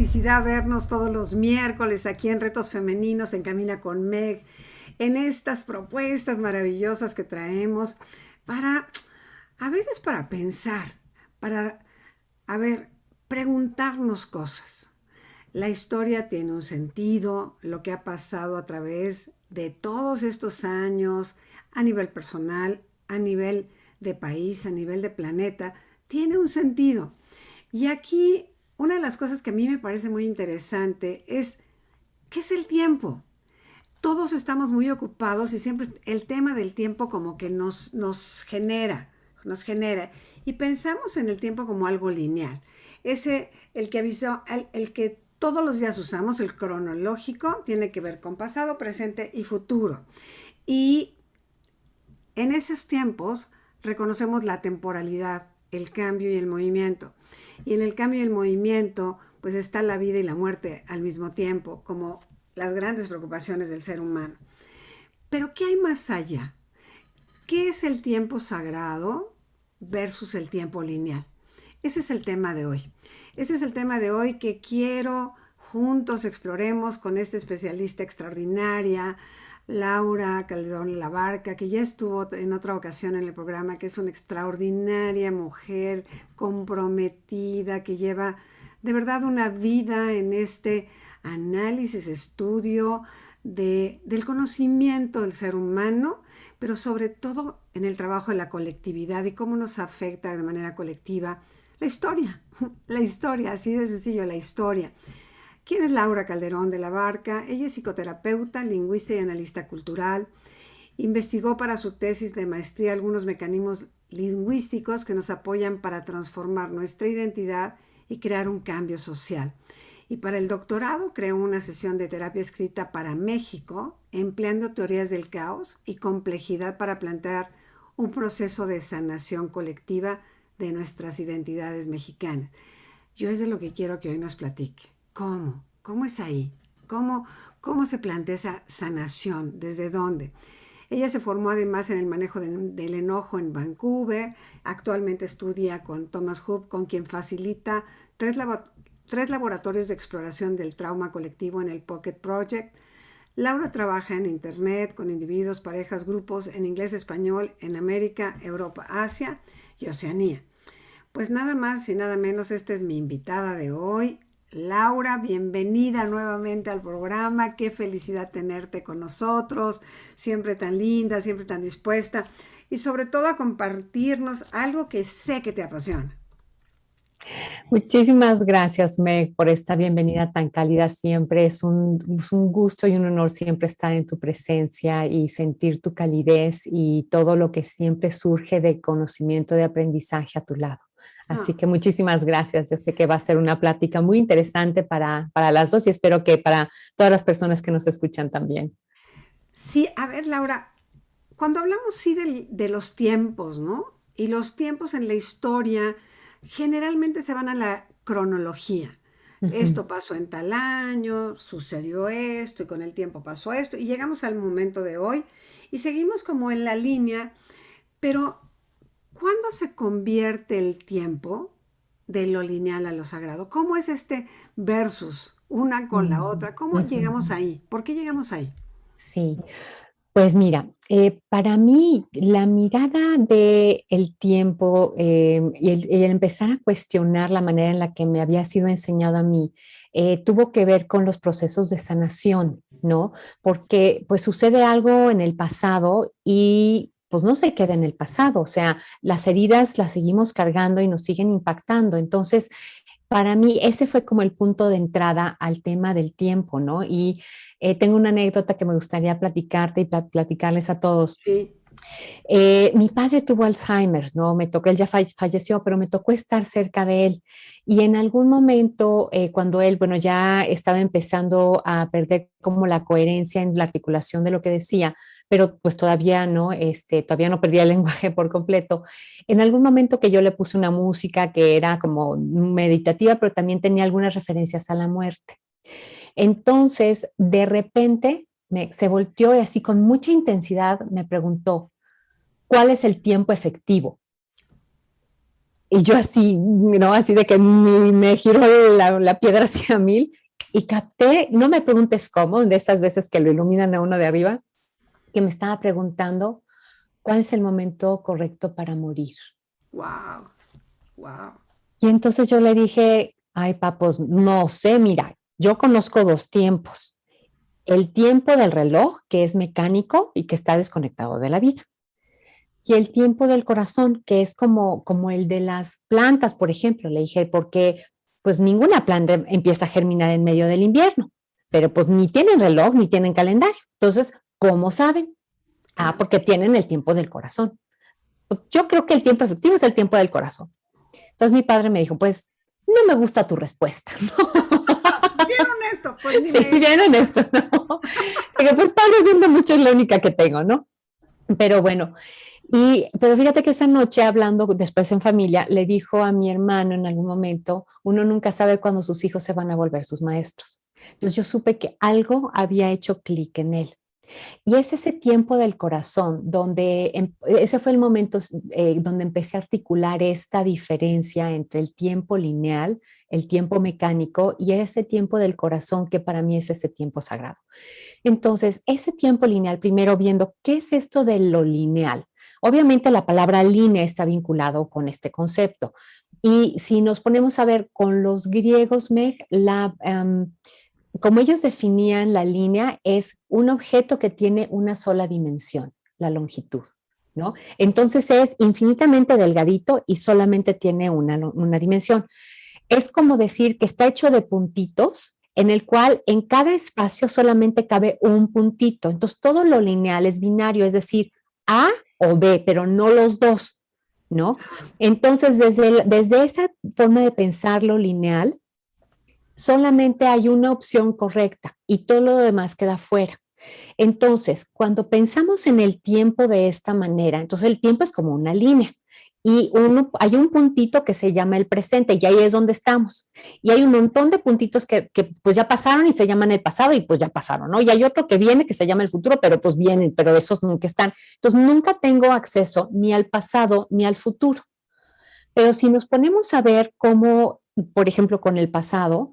felicidad vernos todos los miércoles aquí en Retos Femeninos en Camina con Meg, en estas propuestas maravillosas que traemos para, a veces para pensar, para, a ver, preguntarnos cosas. La historia tiene un sentido, lo que ha pasado a través de todos estos años, a nivel personal, a nivel de país, a nivel de planeta, tiene un sentido. Y aquí una de las cosas que a mí me parece muy interesante es, ¿qué es el tiempo? Todos estamos muy ocupados y siempre el tema del tiempo como que nos genera. Y pensamos en el tiempo como algo lineal. El que avisó, el que todos los días usamos, el cronológico, tiene que ver con pasado, presente y futuro. Y en esos tiempos reconocemos la temporalidad, el cambio y el movimiento. Y en el cambio y el movimiento, pues está la vida y la muerte al mismo tiempo, como las grandes preocupaciones del ser humano. Pero ¿qué hay más allá? ¿Qué es el tiempo sagrado versus el tiempo lineal? Ese es el tema de hoy. Ese es el tema de hoy que quiero juntos exploremos con esta especialista extraordinaria, Laura Calderón Labarca, que ya estuvo en otra ocasión en el programa, que es una extraordinaria mujer comprometida, que lleva de verdad una vida en este análisis, estudio del conocimiento del ser humano, pero sobre todo en el trabajo de la colectividad y cómo nos afecta de manera colectiva la historia, así de sencillo, la historia. ¿Quién es Laura Calderón de la Barca? Ella es psicoterapeuta, lingüista y analista cultural. Investigó para su tesis de maestría algunos mecanismos lingüísticos que nos apoyan para transformar nuestra identidad y crear un cambio social. Y para el doctorado creó una sesión de terapia escrita para México, empleando teorías del caos y complejidad para plantear un proceso de sanación colectiva de nuestras identidades mexicanas. Yo es de lo que quiero que hoy nos platique. ¿Cómo? ¿Cómo es ahí? ¿Cómo se plantea esa sanación? ¿Desde dónde? Ella se formó además en el manejo del enojo en Vancouver. Actualmente estudia con Thomas Hope, con quien facilita tres laboratorios de exploración del trauma colectivo en el Pocket Project. Laura trabaja en Internet con individuos, parejas, grupos en inglés, español, en América, Europa, Asia y Oceanía. Pues nada más y nada menos, esta es mi invitada de hoy. Laura, bienvenida nuevamente al programa. Qué felicidad tenerte con nosotros. Siempre tan linda, siempre tan dispuesta y sobre todo a compartirnos algo que sé que te apasiona. Muchísimas gracias, Meg, por esta bienvenida tan cálida siempre. Es un gusto y un honor siempre estar en tu presencia y sentir tu calidez y todo lo que siempre surge de conocimiento, de aprendizaje a tu lado. Así Ah, que muchísimas gracias. Yo sé que va a ser una plática muy interesante para las dos y espero que para todas las personas que nos escuchan también. sí, a ver, Laura, cuando hablamos sí de los tiempos, ¿no? Y los tiempos en la historia generalmente se van a la cronología. Ujú. Esto pasó en tal año, sucedió esto y con el tiempo pasó esto y llegamos al momento de hoy y seguimos como en la línea, pero ¿cuándo se convierte el tiempo de lo lineal a lo sagrado? ¿Cómo es este versus una con la Mm, otra? ¿Cómo ujú. llegamos ahí? ¿Por qué llegamos ahí? Sí. Pues mira, para mí la mirada de el tiempo y el empezar a cuestionar la manera en la que me había sido enseñado a mí tuvo que ver con los procesos de sanación, ¿no? Porque pues sucede algo en el pasado y pues no se queda en el pasado, o sea, las heridas las seguimos cargando y nos siguen impactando. Entonces, para mí ese fue como el punto de entrada al tema del tiempo, ¿no? Y tengo una anécdota que me gustaría platicarte y platicarles a todos. Sí. Mi padre tuvo Alzheimer, ¿no? Me tocó, él ya falleció, pero me tocó estar cerca de él. Y en algún momento, cuando él, bueno, ya estaba empezando a perder como la coherencia en la articulación de lo que decía, pero pues todavía no, todavía no perdía el lenguaje por completo. En algún momento que yo le puse una música que era como meditativa, pero también tenía algunas referencias a la muerte. Entonces, de repente, se volteó y así con mucha intensidad me preguntó, ¿cuál es el tiempo efectivo? Y yo así, ¿no? Así de que me giró la piedra hacia mil y capté, no me preguntes cómo, de esas veces que lo iluminan a uno de arriba, que me estaba preguntando cuál es el momento correcto para morir. Wow, wow. Y entonces yo le dije, ay, papos, no sé, mira, yo conozco dos tiempos. El tiempo del reloj, que es mecánico y que está desconectado de la vida. Y el tiempo del corazón, que es como el de las plantas, por ejemplo. Le dije, porque pues ninguna planta empieza a germinar en medio del invierno, pero pues ni tienen reloj ni tienen calendario. Entonces, ¿cómo saben? Ah, Claro. porque tienen el tiempo del corazón. Yo creo que el tiempo efectivo es el tiempo del corazón. Entonces mi padre me dijo, pues no me gusta tu respuesta, ¿no? Bien honesto, pues ni Sí, me... bien honesto, ¿no? Digo, pues padre siendo mucho es la única que tengo, ¿no? Pero bueno, pero fíjate que esa noche hablando después en familia, le dijo a mi hermano en algún momento, uno nunca sabe cuándo sus hijos se van a volver sus maestros. Entonces yo supe que algo había hecho clic en él. Y es ese tiempo del corazón donde, ese fue el momento donde empecé a articular esta diferencia entre el tiempo lineal, el tiempo mecánico y ese tiempo del corazón que para mí es ese tiempo sagrado. Entonces, ese tiempo lineal, primero viendo qué es esto de lo lineal. Obviamente la palabra línea está vinculado con este concepto. Y si nos ponemos a ver con los griegos, Meg, como ellos definían la línea, es un objeto que tiene una sola dimensión, la longitud, ¿no? Entonces es infinitamente delgadito y solamente tiene una dimensión. Es como decir que está hecho de puntitos en el cual en cada espacio solamente cabe un puntito. Entonces todo lo lineal es binario, es decir, A o B, pero no los dos, ¿no? Entonces desde esa forma de pensar lo lineal, solamente hay una opción correcta y todo lo demás queda fuera. Entonces, cuando pensamos en el tiempo de esta manera, entonces el tiempo es como una línea y hay un puntito que se llama el presente y ahí es donde estamos. Y hay un montón de puntitos que pues ya pasaron y se llaman el pasado y pues ya pasaron, ¿no? Y hay otro que viene que se llama el futuro, pero pues vienen, pero esos nunca están. Entonces nunca tengo acceso ni al pasado ni al futuro. Pero si nos ponemos a ver cómo, por ejemplo, con el pasado,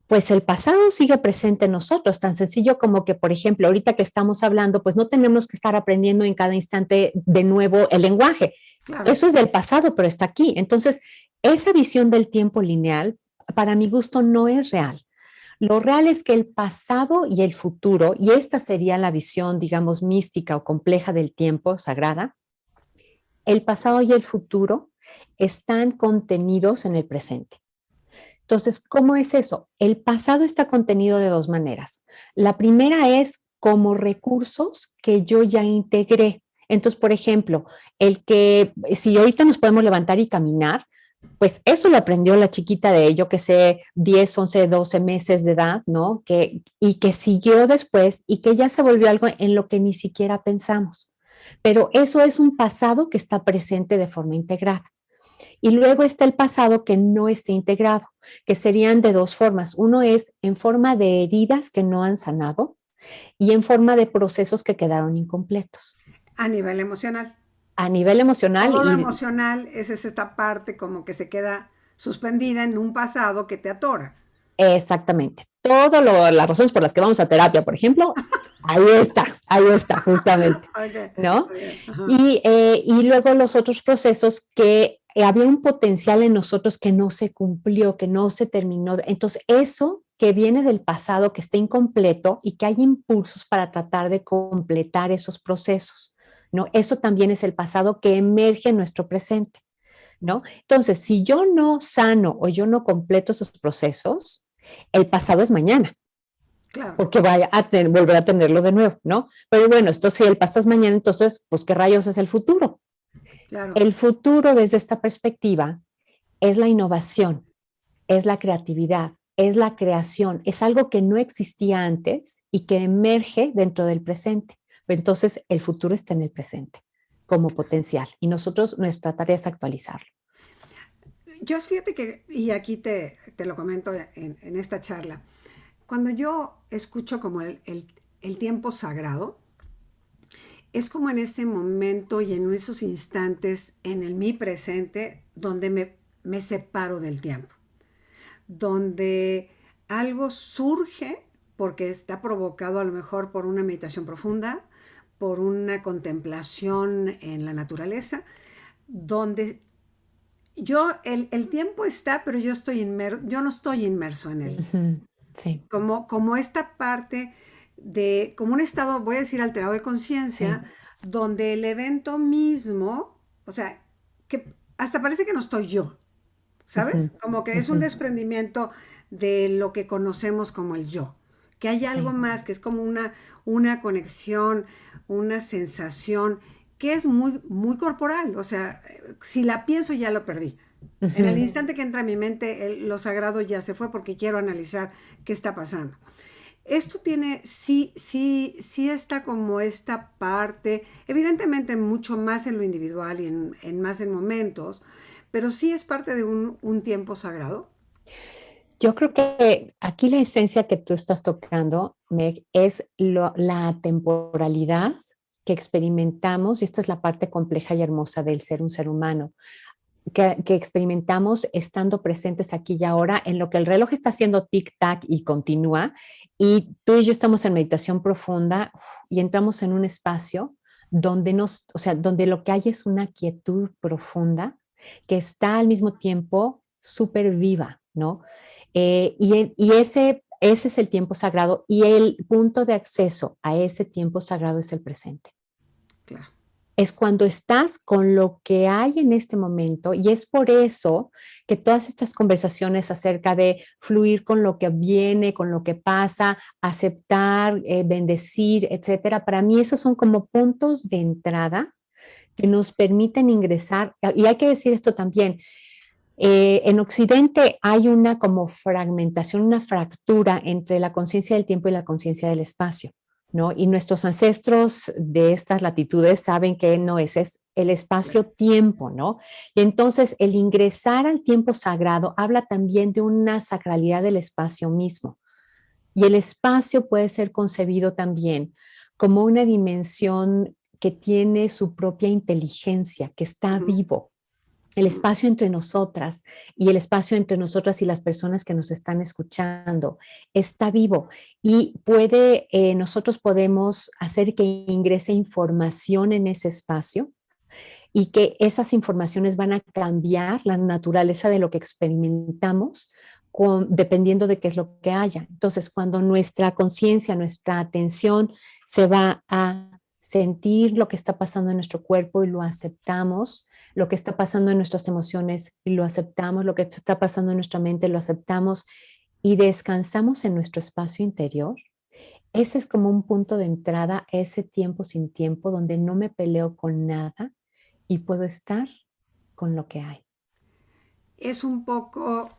pues el pasado sigue presente en nosotros, tan sencillo como que, por ejemplo, ahorita que estamos hablando, pues no tenemos que estar aprendiendo en cada instante de nuevo el lenguaje. Claro. Eso es del pasado, pero está aquí. Entonces, esa visión del tiempo lineal, para mi gusto, no es real. Lo real es que el pasado y el futuro, y esta sería la visión, digamos, mística o compleja del tiempo sagrada, el pasado y el futuro están contenidos en el presente. Entonces, ¿cómo es eso? El pasado está contenido de dos maneras. La primera es como recursos que yo ya integré. Entonces, por ejemplo, el que si ahorita nos podemos levantar y caminar, pues eso lo aprendió la chiquita de yo que sé, 10, 11, 12 meses de edad, ¿no? Y que siguió después y que ya se volvió algo en lo que ni siquiera pensamos. Pero eso es un pasado que está presente de forma integrada. Y luego está el pasado que no está integrado, que serían de dos formas. Uno es en forma de heridas que no han sanado y en forma de procesos que quedaron incompletos. A nivel emocional. A nivel emocional Todo lo y emocional es esta parte como que se queda suspendida en un pasado que te atora. exactamente. Las razones por las que vamos a terapia, por ejemplo, ahí está, justamente, Ok, ¿no? está bien. Ajá. Y luego los otros procesos que había un potencial en nosotros que no se cumplió, que no se terminó. Entonces, eso que viene del pasado, que está incompleto y que hay impulsos para tratar de completar esos procesos, ¿no? Eso también es el pasado que emerge en nuestro presente, ¿no? Entonces, si yo no sano o yo no completo esos procesos, el pasado es mañana Claro, porque vaya a volver a tenerlo de nuevo, ¿no? Pero bueno, esto si el pasado es mañana, entonces, pues, ¿qué rayos es el futuro? claro. El futuro desde esta perspectiva es la innovación, es la creatividad, es la creación, es algo que no existía antes y que emerge dentro del presente. Pero entonces el futuro está en el presente como potencial y nosotros nuestra tarea es actualizarlo. Yo fíjate que, y aquí te lo comento en esta charla, cuando yo escucho como el tiempo sagrado, es como en ese momento y en esos instantes en el mi presente donde me separo del tiempo, donde algo surge porque está provocado a lo mejor por una meditación profunda, por una contemplación en la naturaleza, donde el tiempo está, pero yo no estoy inmerso en él. Ujú. Sí, Como esta parte como un estado, voy a decir, alterado de sí. conciencia, donde el evento mismo, o sea, que hasta parece que no estoy yo, ¿sabes? Ujú, Como que es un ujú. desprendimiento de lo que conocemos como el yo, que hay algo Sí. más, que es como una conexión, una sensación que es muy, muy corporal, o sea, si la pienso ya lo perdí. En el Ujú. instante que entra a mi mente, lo sagrado ya se fue porque quiero analizar qué está pasando. Esto tiene, sí, sí, sí está como esta parte, evidentemente mucho más en lo individual y más en momentos, pero sí es parte de un tiempo sagrado. Yo creo que aquí la esencia que tú estás tocando, Meg, es la temporalidad que experimentamos, y esta es la parte compleja y hermosa del ser un ser humano, que experimentamos estando presentes aquí y ahora en lo que el reloj está haciendo tic-tac y continúa, y tú y yo estamos en meditación profunda y entramos en un espacio donde o sea, donde lo que hay es una quietud profunda que está al mismo tiempo súper viva, ¿no? Y ese es el tiempo sagrado y el punto de acceso a ese tiempo sagrado es el presente. Claro. Es cuando estás con lo que hay en este momento y es por eso que todas estas conversaciones acerca de fluir con lo que viene, con lo que pasa, aceptar, bendecir, etcétera, para mí esos son como puntos de entrada que nos permiten ingresar. Y hay que decir esto también, en Occidente hay una como fragmentación, una fractura entre la conciencia del tiempo y la conciencia del espacio, ¿no? Y nuestros ancestros de estas latitudes saben que no es el espacio-tiempo, ¿no? Y entonces el ingresar al tiempo sagrado habla también de una sacralidad del espacio mismo. Y el espacio puede ser concebido también como una dimensión que tiene su propia inteligencia, que está Ujú, vivo, el ujú. espacio entre nosotras y el espacio entre nosotras y las personas que nos están escuchando está vivo y nosotros podemos hacer que ingrese información en ese espacio y que esas informaciones van a cambiar la naturaleza de lo que experimentamos dependiendo de qué es lo que haya. Entonces, cuando nuestra conciencia, nuestra atención se va a sentir lo que está pasando en nuestro cuerpo y lo aceptamos, lo que está pasando en nuestras emociones y lo aceptamos, lo que está pasando en nuestra mente lo aceptamos y descansamos en nuestro espacio interior, ese es como un punto de entrada a ese tiempo sin tiempo donde no me peleo con nada y puedo estar con lo que hay. Es un poco,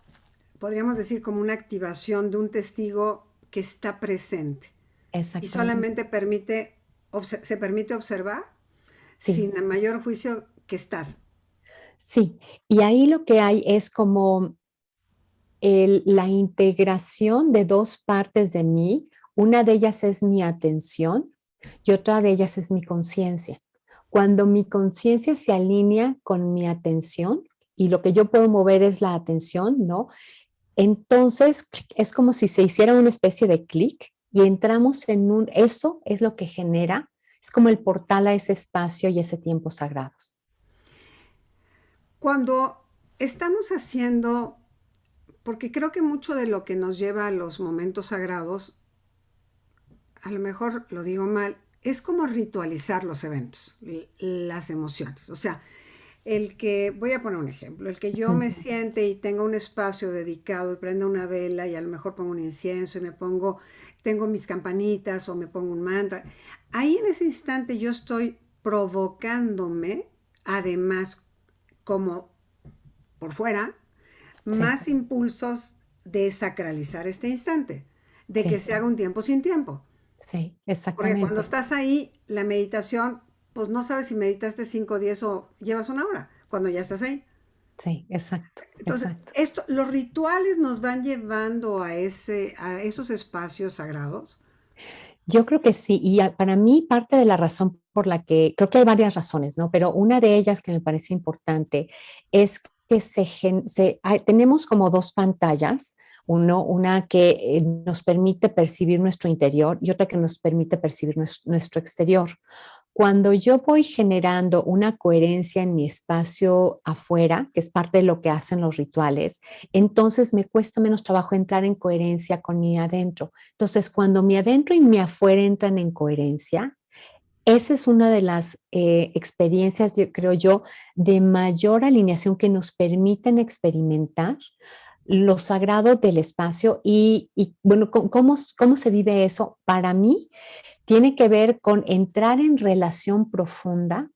podríamos decir, como una activación de un testigo que está presente y Exactamente. solamente se permite observar Sí, sin mayor juicio que estar. sí. Y ahí lo que hay es como la integración de dos partes de mí. Una de ellas es mi atención y otra de ellas es mi conciencia. Cuando mi conciencia se alinea con mi atención y lo que yo puedo mover es la atención, ¿no? Entonces es como si se hiciera una especie de clic y entramos eso es lo que genera, es como el portal a ese espacio y ese tiempo sagrados. Cuando estamos haciendo, porque creo que mucho de lo que nos lleva a los momentos sagrados, a lo mejor lo digo mal, es como ritualizar los eventos, las emociones. O sea, voy a poner un ejemplo, el que yo Ujú. me siente y tenga un espacio dedicado y prenda una vela y a lo mejor pongo un incienso y tengo mis campanitas o me pongo un mantra, ahí en ese instante yo estoy provocándome, además, como por fuera, Sí, más impulsos de sacralizar este instante, de que sí, se haga un tiempo sin tiempo. sí, Porque cuando exactamente. estás ahí, la meditación, pues no sabes si meditaste 5 10 o llevas una hora, cuando ya estás ahí. Sí, exacto, Entonces, exacto. los rituales nos van llevando a esos espacios sagrados. Yo creo que sí, y para mí parte de la razón por la que, creo que hay varias razones, ¿no? Pero una de ellas que me parece importante es que tenemos como dos pantallas, una que nos permite percibir nuestro interior y otra que nos permite percibir nuestro exterior. Cuando yo voy generando una coherencia en mi espacio afuera, que es parte de lo que hacen los rituales, entonces me cuesta menos trabajo entrar en coherencia con mi adentro. Entonces, cuando mi adentro y mi afuera entran en coherencia, esa es una de las experiencias, yo creo yo, de mayor alineación que nos permiten experimentar lo sagrado del espacio y bueno, ¿cómo se vive eso? Para mí, tiene que ver con entrar en relación profunda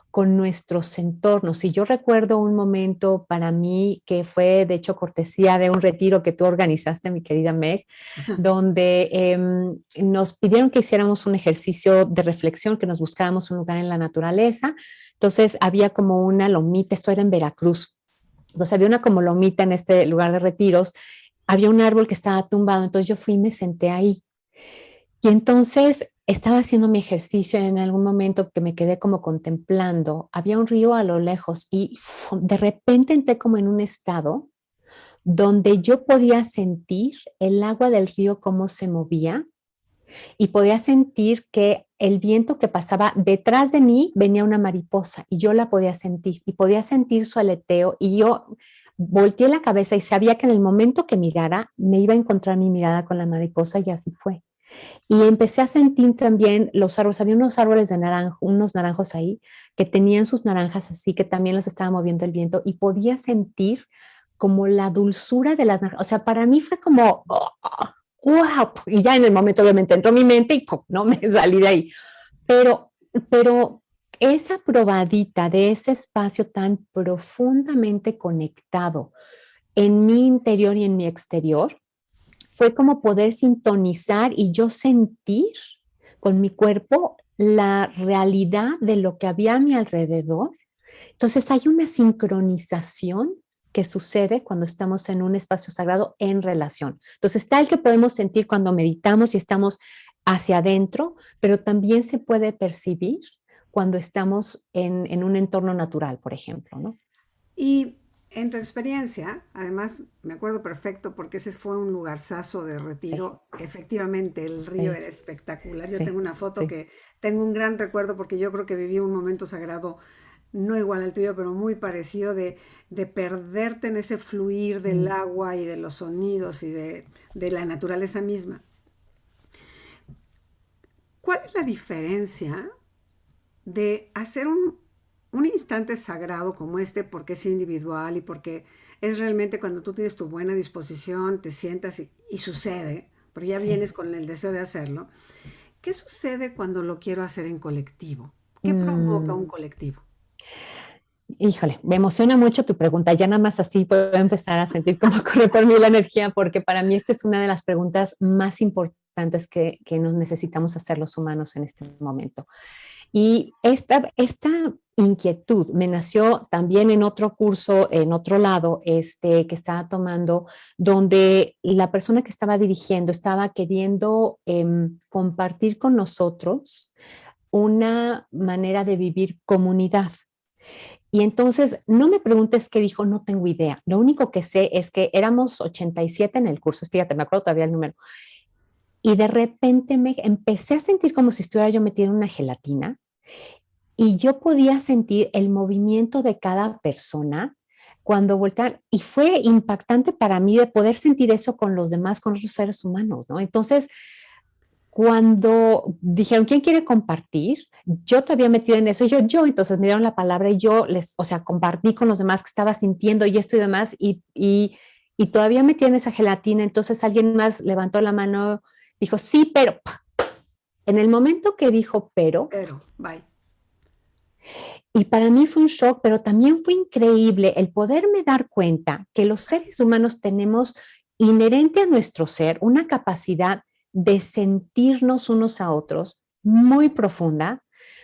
con nuestros entornos. Y yo recuerdo un momento para mí que fue, de hecho, cortesía de un retiro que tú organizaste, mi querida Meg, donde nos pidieron que hiciéramos un ejercicio de reflexión, que nos buscáramos un lugar en la naturaleza. Entonces había como una lomita, esto era en Veracruz. Entonces había una como lomita en este lugar de retiros, había un árbol que estaba tumbado, entonces yo fui y me senté ahí. Y entonces estaba haciendo mi ejercicio en algún momento que me quedé como contemplando. Había un río a lo lejos y de repente entré como en un estado donde yo podía sentir el agua del río cómo se movía y podía sentir que el viento que pasaba detrás de mí venía una mariposa y yo la podía sentir y podía sentir su aleteo y yo volteé la cabeza y sabía que en el momento que mirara me iba a encontrar mi mirada con la mariposa y así fue. Y empecé a sentir también los árboles, había unos árboles de naranjo, unos naranjos ahí, que tenían sus naranjas así, que también los estaba moviendo el viento y podía sentir como la dulzura de las naranjas. O sea, para mí fue como, oh, wow, y ya en el momento obviamente entró mi mente y ¡pum! No me salí de ahí. Pero, pero esa probadita de ese espacio tan profundamente conectado en mi interior y en mi exterior, fue como poder sintonizar y yo sentir con mi cuerpo la realidad de lo que había a mi alrededor. Entonces hay una sincronización que sucede cuando estamos en un espacio sagrado en relación. Entonces está el que podemos sentir cuando meditamos y estamos hacia adentro, pero también se puede percibir cuando estamos en un entorno natural, por ejemplo, ¿no? Y en tu experiencia, además me acuerdo perfecto porque ese fue un lugarzazo de Sí, retiro. Efectivamente, el río sí, era espectacular. Yo tengo sí, una foto sí. que tengo un gran recuerdo porque yo creo que viví un momento sagrado, no igual al tuyo, pero muy parecido de perderte en ese fluir del Mm, agua y de los sonidos y de la naturaleza misma. ¿Cuál es la diferencia de hacer un instante sagrado como este porque es individual y porque es realmente cuando tú tienes tu buena disposición, te sientas y sucede, porque ya sí. vienes con el deseo de hacerlo? ¿Qué sucede cuando lo quiero hacer en colectivo? ¿Qué provoca Mm. un colectivo? Híjole, me emociona mucho tu pregunta. Ya nada más así puedo empezar a sentir cómo corre por mí la energía, porque para mí esta es una de las preguntas más importantes que nos necesitamos hacer los humanos en este momento. Y esta inquietud me nació también en otro curso, en otro lado, que estaba tomando, donde la persona que estaba dirigiendo estaba queriendo compartir con nosotros una manera de vivir comunidad. Y entonces, no me preguntes qué dijo, no tengo idea. Lo único que sé es que éramos 87 en el curso, fíjate, me acuerdo todavía el número. Y de repente me empecé a sentir como si estuviera yo metida en una gelatina y yo podía sentir el movimiento de cada persona cuando volteaban. Y fue impactante para mí de poder sentir eso con los demás, con otros seres humanos, ¿no? Entonces, cuando dijeron, ¿quién quiere compartir? Yo todavía metida en eso, entonces me dieron la palabra y yo les, o sea, compartí con los demás que estaba sintiendo y esto y demás, y todavía metida en esa gelatina, entonces alguien más levantó la mano, dijo, sí, pero, en el momento que dijo, pero, Pero, bye. y para mí fue un shock, pero también fue increíble el poderme dar cuenta que los seres humanos tenemos inherente a nuestro ser una capacidad de sentirnos unos a otros muy profunda,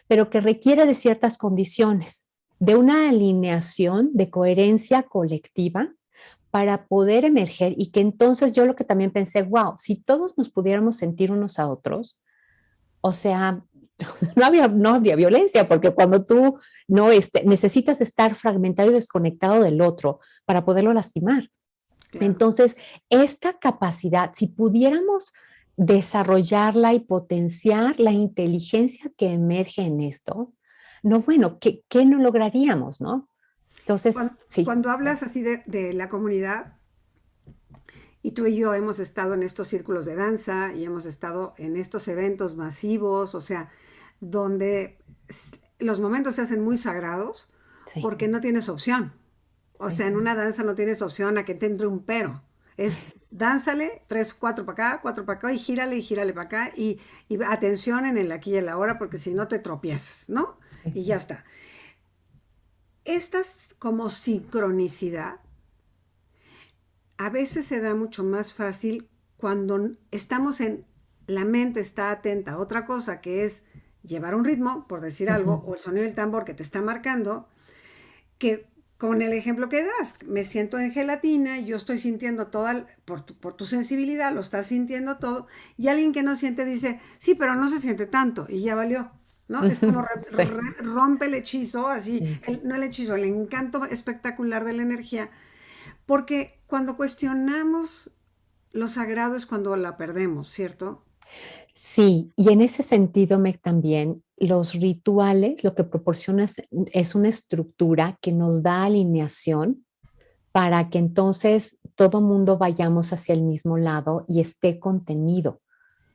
pero que requiere de ciertas condiciones, de una alineación de coherencia colectiva para poder emerger y que entonces yo lo que también pensé, wow, si todos nos pudiéramos sentir unos a otros, o sea, no habría violencia, porque cuando tú no necesitas estar fragmentado y desconectado del otro para poderlo lastimar. Claro. Entonces, esta capacidad, si pudiéramos desarrollarla y potenciar la inteligencia que emerge en esto, no, bueno, ¿qué no lograríamos, no? Entonces, sí. Cuando hablas así de la comunidad, y tú y yo hemos estado en estos círculos de danza y hemos estado en estos eventos masivos, o sea, donde los momentos se hacen muy sagrados Sí, porque no tienes opción. O sí. sea, en una danza no tienes opción a que te entre un pero. Es dánzale, tres, cuatro para acá, y gírale para acá, y atención en el aquí y el ahora, porque si no te tropiezas, ¿no? Sí. Y ya está. Estas como sincronicidad a veces se da mucho más fácil cuando estamos en, la mente está atenta a otra cosa que es llevar un ritmo, por decir algo, Ujú. o el sonido del tambor que te está marcando, que con el ejemplo que das, me siento en gelatina, yo estoy sintiendo toda, por tu sensibilidad, lo estás sintiendo todo, y alguien que no siente dice, sí, pero no se siente tanto, y ya valió, ¿no? Es como Sí, rompe el hechizo, así, sí. no el hechizo, el encanto espectacular de la energía, porque cuando cuestionamos lo sagrado es cuando la perdemos, ¿cierto? Sí, y en ese sentido, Meg, también los rituales lo que proporciona es una estructura que nos da alineación para que entonces todo mundo vayamos hacia el mismo lado y esté contenido,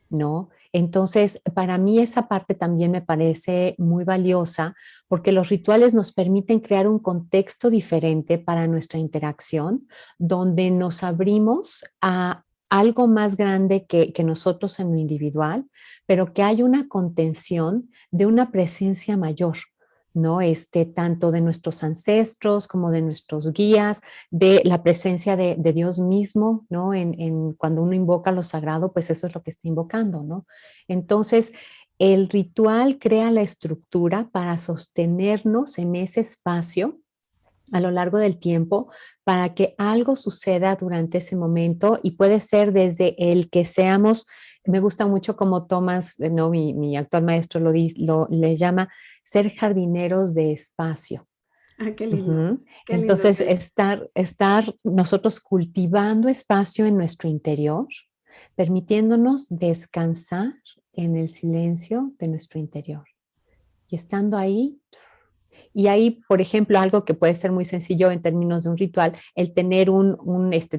¿no? Entonces, para mí esa parte también me parece muy valiosa porque los rituales nos permiten crear un contexto diferente para nuestra interacción, donde nos abrimos a algo más grande que nosotros en lo individual, pero que hay una contención de una presencia mayor. ¿No? Tanto de nuestros ancestros como de nuestros guías, de la presencia de Dios mismo, ¿no? Cuando uno invoca lo sagrado, pues eso es lo que está invocando, ¿no? Entonces, el ritual crea la estructura para sostenernos en ese espacio a lo largo del tiempo para que algo suceda durante ese momento y puede ser desde el que seamos, me gusta mucho como Thomas, no, mi actual maestro le llama ser jardineros de espacio. Ah, qué lindo, Ujú. qué lindo, Entonces, qué lindo. estar nosotros cultivando espacio en nuestro interior, permitiéndonos descansar en el silencio de nuestro interior. Y estando ahí, y ahí, por ejemplo, algo que puede ser muy sencillo en términos de un ritual, el tener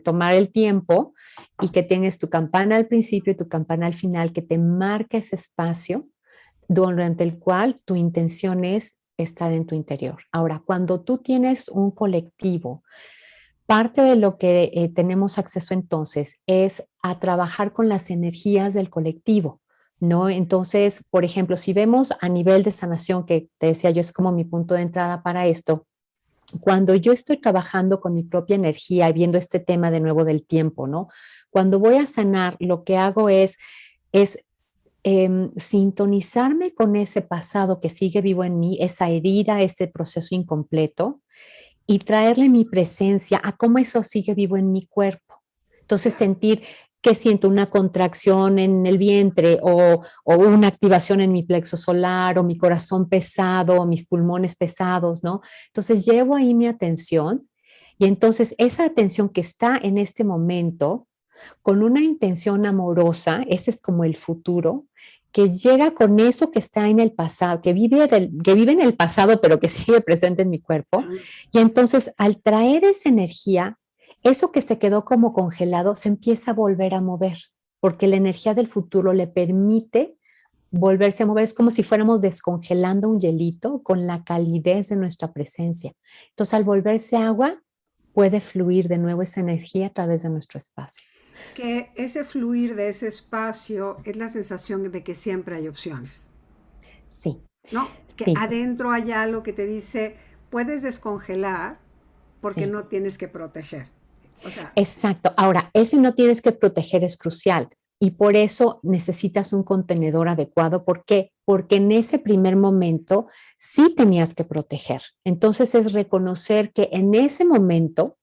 tomar el tiempo y que tienes tu campana al principio y tu campana al final, que te marca ese espacio durante el cual tu intención es estar en tu interior. Ahora, cuando tú tienes un colectivo, parte de lo que tenemos acceso entonces es a trabajar con las energías del colectivo, ¿no? Entonces, por ejemplo, si vemos a nivel de sanación, que te decía yo es como mi punto de entrada para esto, cuando yo estoy trabajando con mi propia energía y viendo este tema de nuevo del tiempo, ¿no? Cuando voy a sanar, lo que hago es sintonizarme con ese pasado que sigue vivo en mí, esa herida, ese proceso incompleto, y traerle mi presencia a cómo eso sigue vivo en mi cuerpo. Entonces, Claro. sentir que siento una contracción en el vientre o una activación en mi plexo solar o mi corazón pesado o mis pulmones pesados, ¿no? Entonces, llevo ahí mi atención y entonces esa atención que está en este momento con una intención amorosa, ese es como el futuro, que llega con eso que está en el pasado, que vive en el pasado, pero que sigue presente en mi cuerpo. Ah, Y entonces, al traer esa energía, eso que se quedó como congelado se empieza a volver a mover, porque la energía del futuro le permite volverse a mover. Es como si fuéramos descongelando un hielito con la calidez de nuestra presencia. Entonces, al volverse agua, puede fluir de nuevo esa energía a través de nuestro espacio. que ese fluir de ese espacio es la sensación de que siempre hay opciones, Sí, ¿no? Que sí, adentro hay algo que te dice, puedes descongelar porque sí, no tienes que proteger. O sea, exacto. Ahora, ese no tienes que proteger es crucial y por eso necesitas un contenedor adecuado. ¿Por qué? Porque en ese primer momento sí tenías que proteger. Entonces es reconocer que en ese momento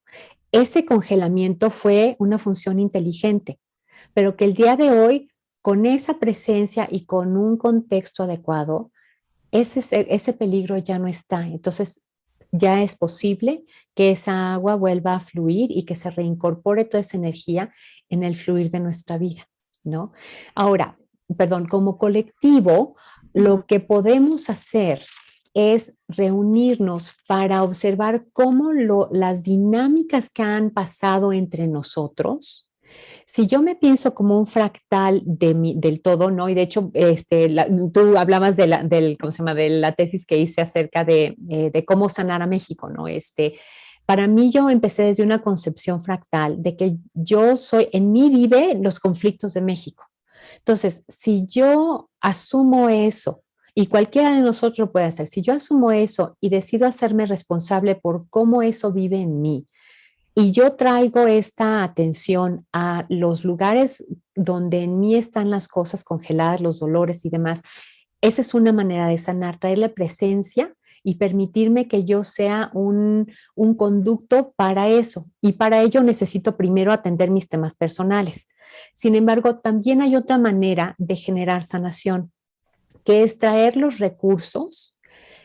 ese congelamiento fue una función inteligente, pero que el día de hoy con esa presencia y con un contexto adecuado, ese peligro ya no está. Entonces, ya es posible que esa agua vuelva a fluir y que se reincorpore toda esa energía en el fluir de nuestra vida, ¿no? Ahora, perdón, como colectivo, Ujú. lo que podemos hacer es reunirnos para observar cómo las dinámicas que han pasado entre nosotros, si yo me pienso como un fractal del todo, ¿no? Y de hecho, tú hablabas ¿cómo se llama? De la tesis que hice acerca de cómo sanar a México, ¿no? Para mí yo empecé desde una concepción fractal de que en mí vive los conflictos de México. Entonces, si yo asumo eso, y cualquiera de nosotros lo puede hacer, si yo asumo eso y decido hacerme responsable por cómo eso vive en mí, y yo traigo esta atención a los lugares donde en mí están las cosas congeladas, los dolores y demás. Esa es una manera de sanar, traerle presencia y permitirme que yo sea un conducto para eso. Y para ello necesito primero atender mis temas personales. Sin embargo, también hay otra manera de generar sanación, que es traer los recursos,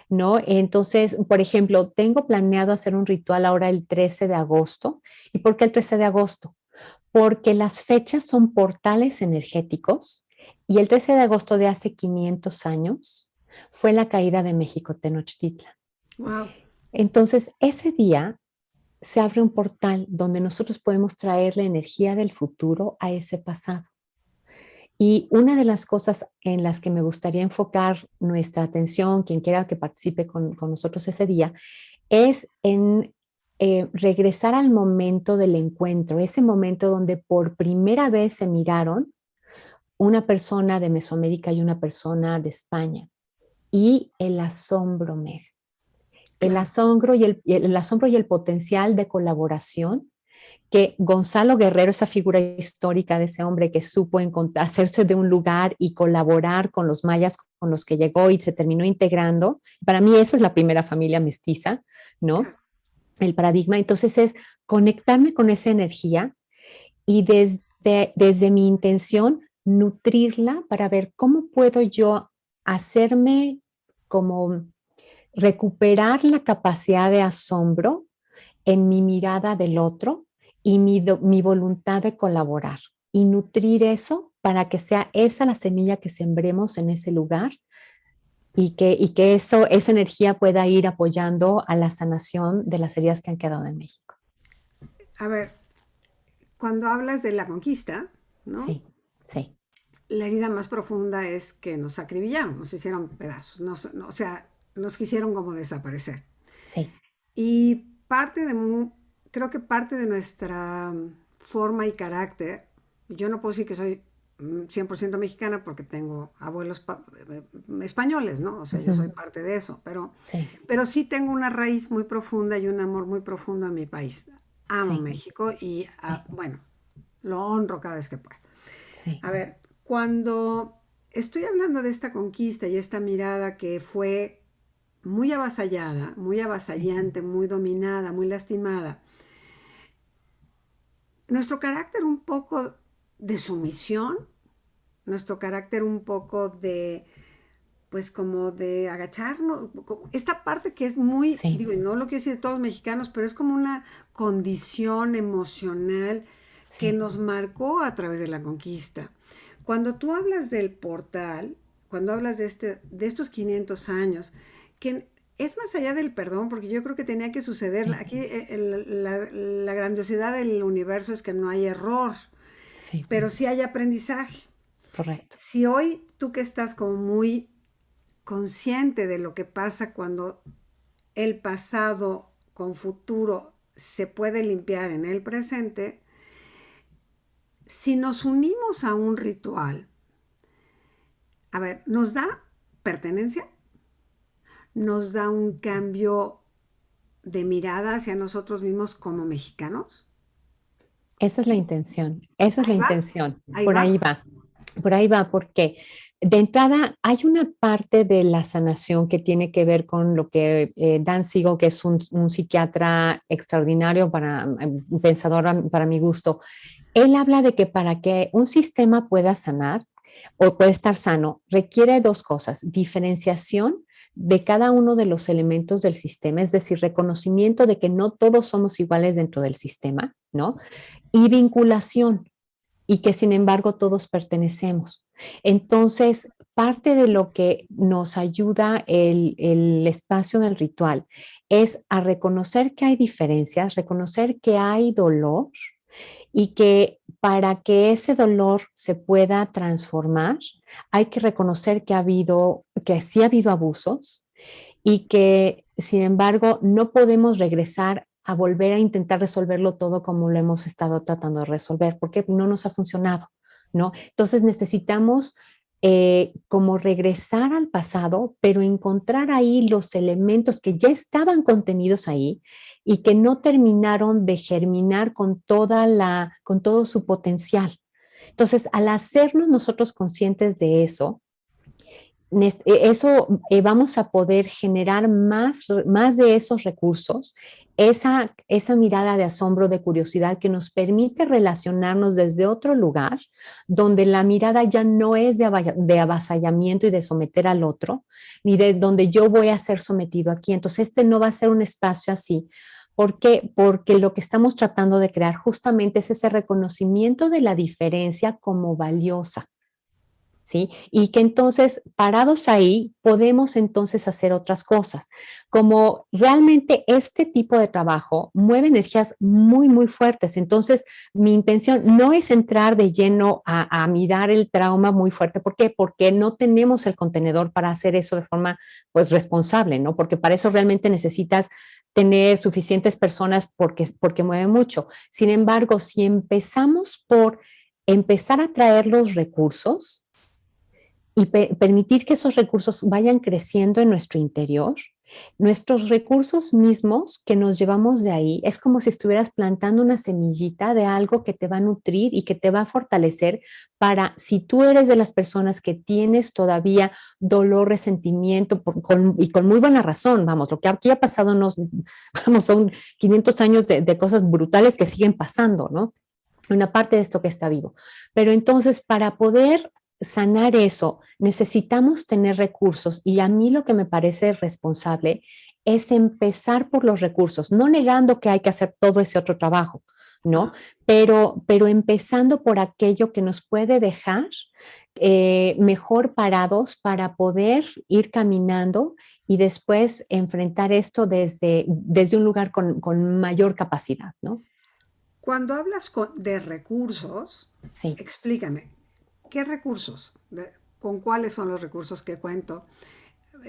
¿no? Entonces, por ejemplo, tengo planeado hacer un ritual ahora el 13 de agosto. ¿Y por qué el 13 de agosto? Porque las fechas son portales energéticos y el 13 de agosto de hace 500 años fue la caída de México Tenochtitlan. Wow. Entonces, ese día se abre un portal donde nosotros podemos traer la energía del futuro a ese pasado. Y una de las cosas en las que me gustaría enfocar nuestra atención, quien quiera que participe con nosotros ese día, es en regresar al momento del encuentro, ese momento donde por primera vez se miraron una persona de Mesoamérica y una persona de España. Y el asombro, Meg. El Claro. asombro el asombro y el potencial de colaboración que Gonzalo Guerrero, esa figura histórica de ese hombre que supo hacerse de un lugar y colaborar con los mayas con los que llegó y se terminó integrando. Para mí esa es la primera familia mestiza, ¿no? Claro. El paradigma. Entonces es conectarme con esa energía y desde mi intención nutrirla para ver cómo puedo yo hacerme como recuperar la capacidad de asombro en mi mirada del otro y mi voluntad de colaborar y nutrir eso para que sea esa la semilla que sembremos en ese lugar y que esa energía pueda ir apoyando a la sanación de las heridas que han quedado en México. A ver, cuando hablas de la conquista, ¿no? Sí, sí, La herida más profunda es que nos acribillaron, nos hicieron pedazos, o sea, nos quisieron como desaparecer. sí, Y creo que parte de nuestra forma y carácter, yo no puedo decir que soy 100% mexicana porque tengo abuelos españoles, ¿no? O sea, yo soy ujú, parte de eso, sí, pero sí tengo una raíz muy profunda y un amor muy profundo a mi país. Amo sí, México y, sí, bueno, lo honro cada vez que puedo. sí, A ver, cuando estoy hablando de esta conquista y esta mirada que fue muy avasallada, muy sí. avasallante, muy dominada, muy lastimada, nuestro carácter un poco de sumisión, nuestro carácter un poco de, pues como de agacharnos, esta parte que es muy, Sí, digo, y no lo quiero decir de todos los mexicanos, pero es como una condición emocional que sí, nos marcó a través de la conquista. Cuando tú hablas del portal, cuando hablas de estos 500 años, que es más allá del perdón, porque yo creo que tenía que suceder. sí, Aquí la grandiosidad del universo es que no hay error, sí, pero sí hay aprendizaje. correcto. Si hoy tú que estás como muy consciente de lo que pasa cuando el pasado con futuro se puede limpiar en el presente, si nos unimos a un ritual, a ver, nos da pertenencia, nos da un cambio de mirada hacia nosotros mismos como mexicanos. Esa es la intención, esa es la Ahí va, intención, ahí va. por ahí va, porque de entrada hay una parte de la sanación que tiene que ver con lo que Dan Siegel, que es un psiquiatra extraordinario, un pensador para mi gusto, él habla de que para que un sistema pueda sanar, o puede estar sano, requiere dos cosas: diferenciación de cada uno de los elementos del sistema, es decir, reconocimiento de que no todos somos iguales dentro del sistema, ¿no? Y vinculación, y que sin embargo todos pertenecemos. Entonces, parte de lo que nos ayuda el espacio del ritual es a reconocer que hay diferencias, reconocer que hay dolor y que para que ese dolor se pueda transformar, hay que reconocer que que sí ha habido abusos y que, sin embargo, no podemos regresar a volver a intentar resolverlo todo como lo hemos estado tratando de resolver, porque no nos ha funcionado, ¿no? Entonces necesitamos como regresar al pasado, pero encontrar ahí los elementos que ya estaban contenidos ahí y que no terminaron de germinar con todo su potencial. Entonces, al hacernos nosotros conscientes de eso, vamos a poder generar más de esos recursos, esa mirada de asombro, de curiosidad que nos permite relacionarnos desde otro lugar, donde la mirada ya no es de avasallamiento y de someter al otro, ni de donde yo voy a ser sometido aquí. Entonces, este no va a ser un espacio así. ¿Por qué? Porque lo que estamos tratando de crear justamente es ese reconocimiento de la diferencia como valiosa. ¿Sí? Y que entonces, parados ahí, podemos entonces hacer otras cosas. Como realmente este tipo de trabajo mueve energías muy, muy fuertes. Entonces, mi intención no es entrar de lleno a mirar el trauma muy fuerte. ¿Por qué? Porque no tenemos el contenedor para hacer eso de forma, pues, responsable, ¿no? Porque para eso realmente necesitas tener suficientes personas porque mueve mucho. Sin embargo, si empezamos por empezar a traer los recursos, y permitir que esos recursos vayan creciendo en nuestro interior. Nuestros recursos mismos que nos llevamos de ahí es como si estuvieras plantando una semillita de algo que te va a nutrir y que te va a fortalecer para, si tú eres de las personas que tienes todavía dolor, resentimiento y con muy buena razón, vamos, lo que aquí ha pasado vamos, son 500 años de cosas brutales que siguen pasando, ¿no? Una parte de esto que está vivo. Pero entonces, para poder sanar eso, necesitamos tener recursos, y a mí lo que me parece responsable es empezar por los recursos, no negando que hay que hacer todo ese otro trabajo, ¿no? Pero empezando por aquello que nos puede dejar mejor parados para poder ir caminando y después enfrentar esto desde un lugar con mayor capacidad, ¿no? Cuando hablas de recursos, Sí. explícame, ¿qué recursos? ¿Con cuáles son los recursos que cuento?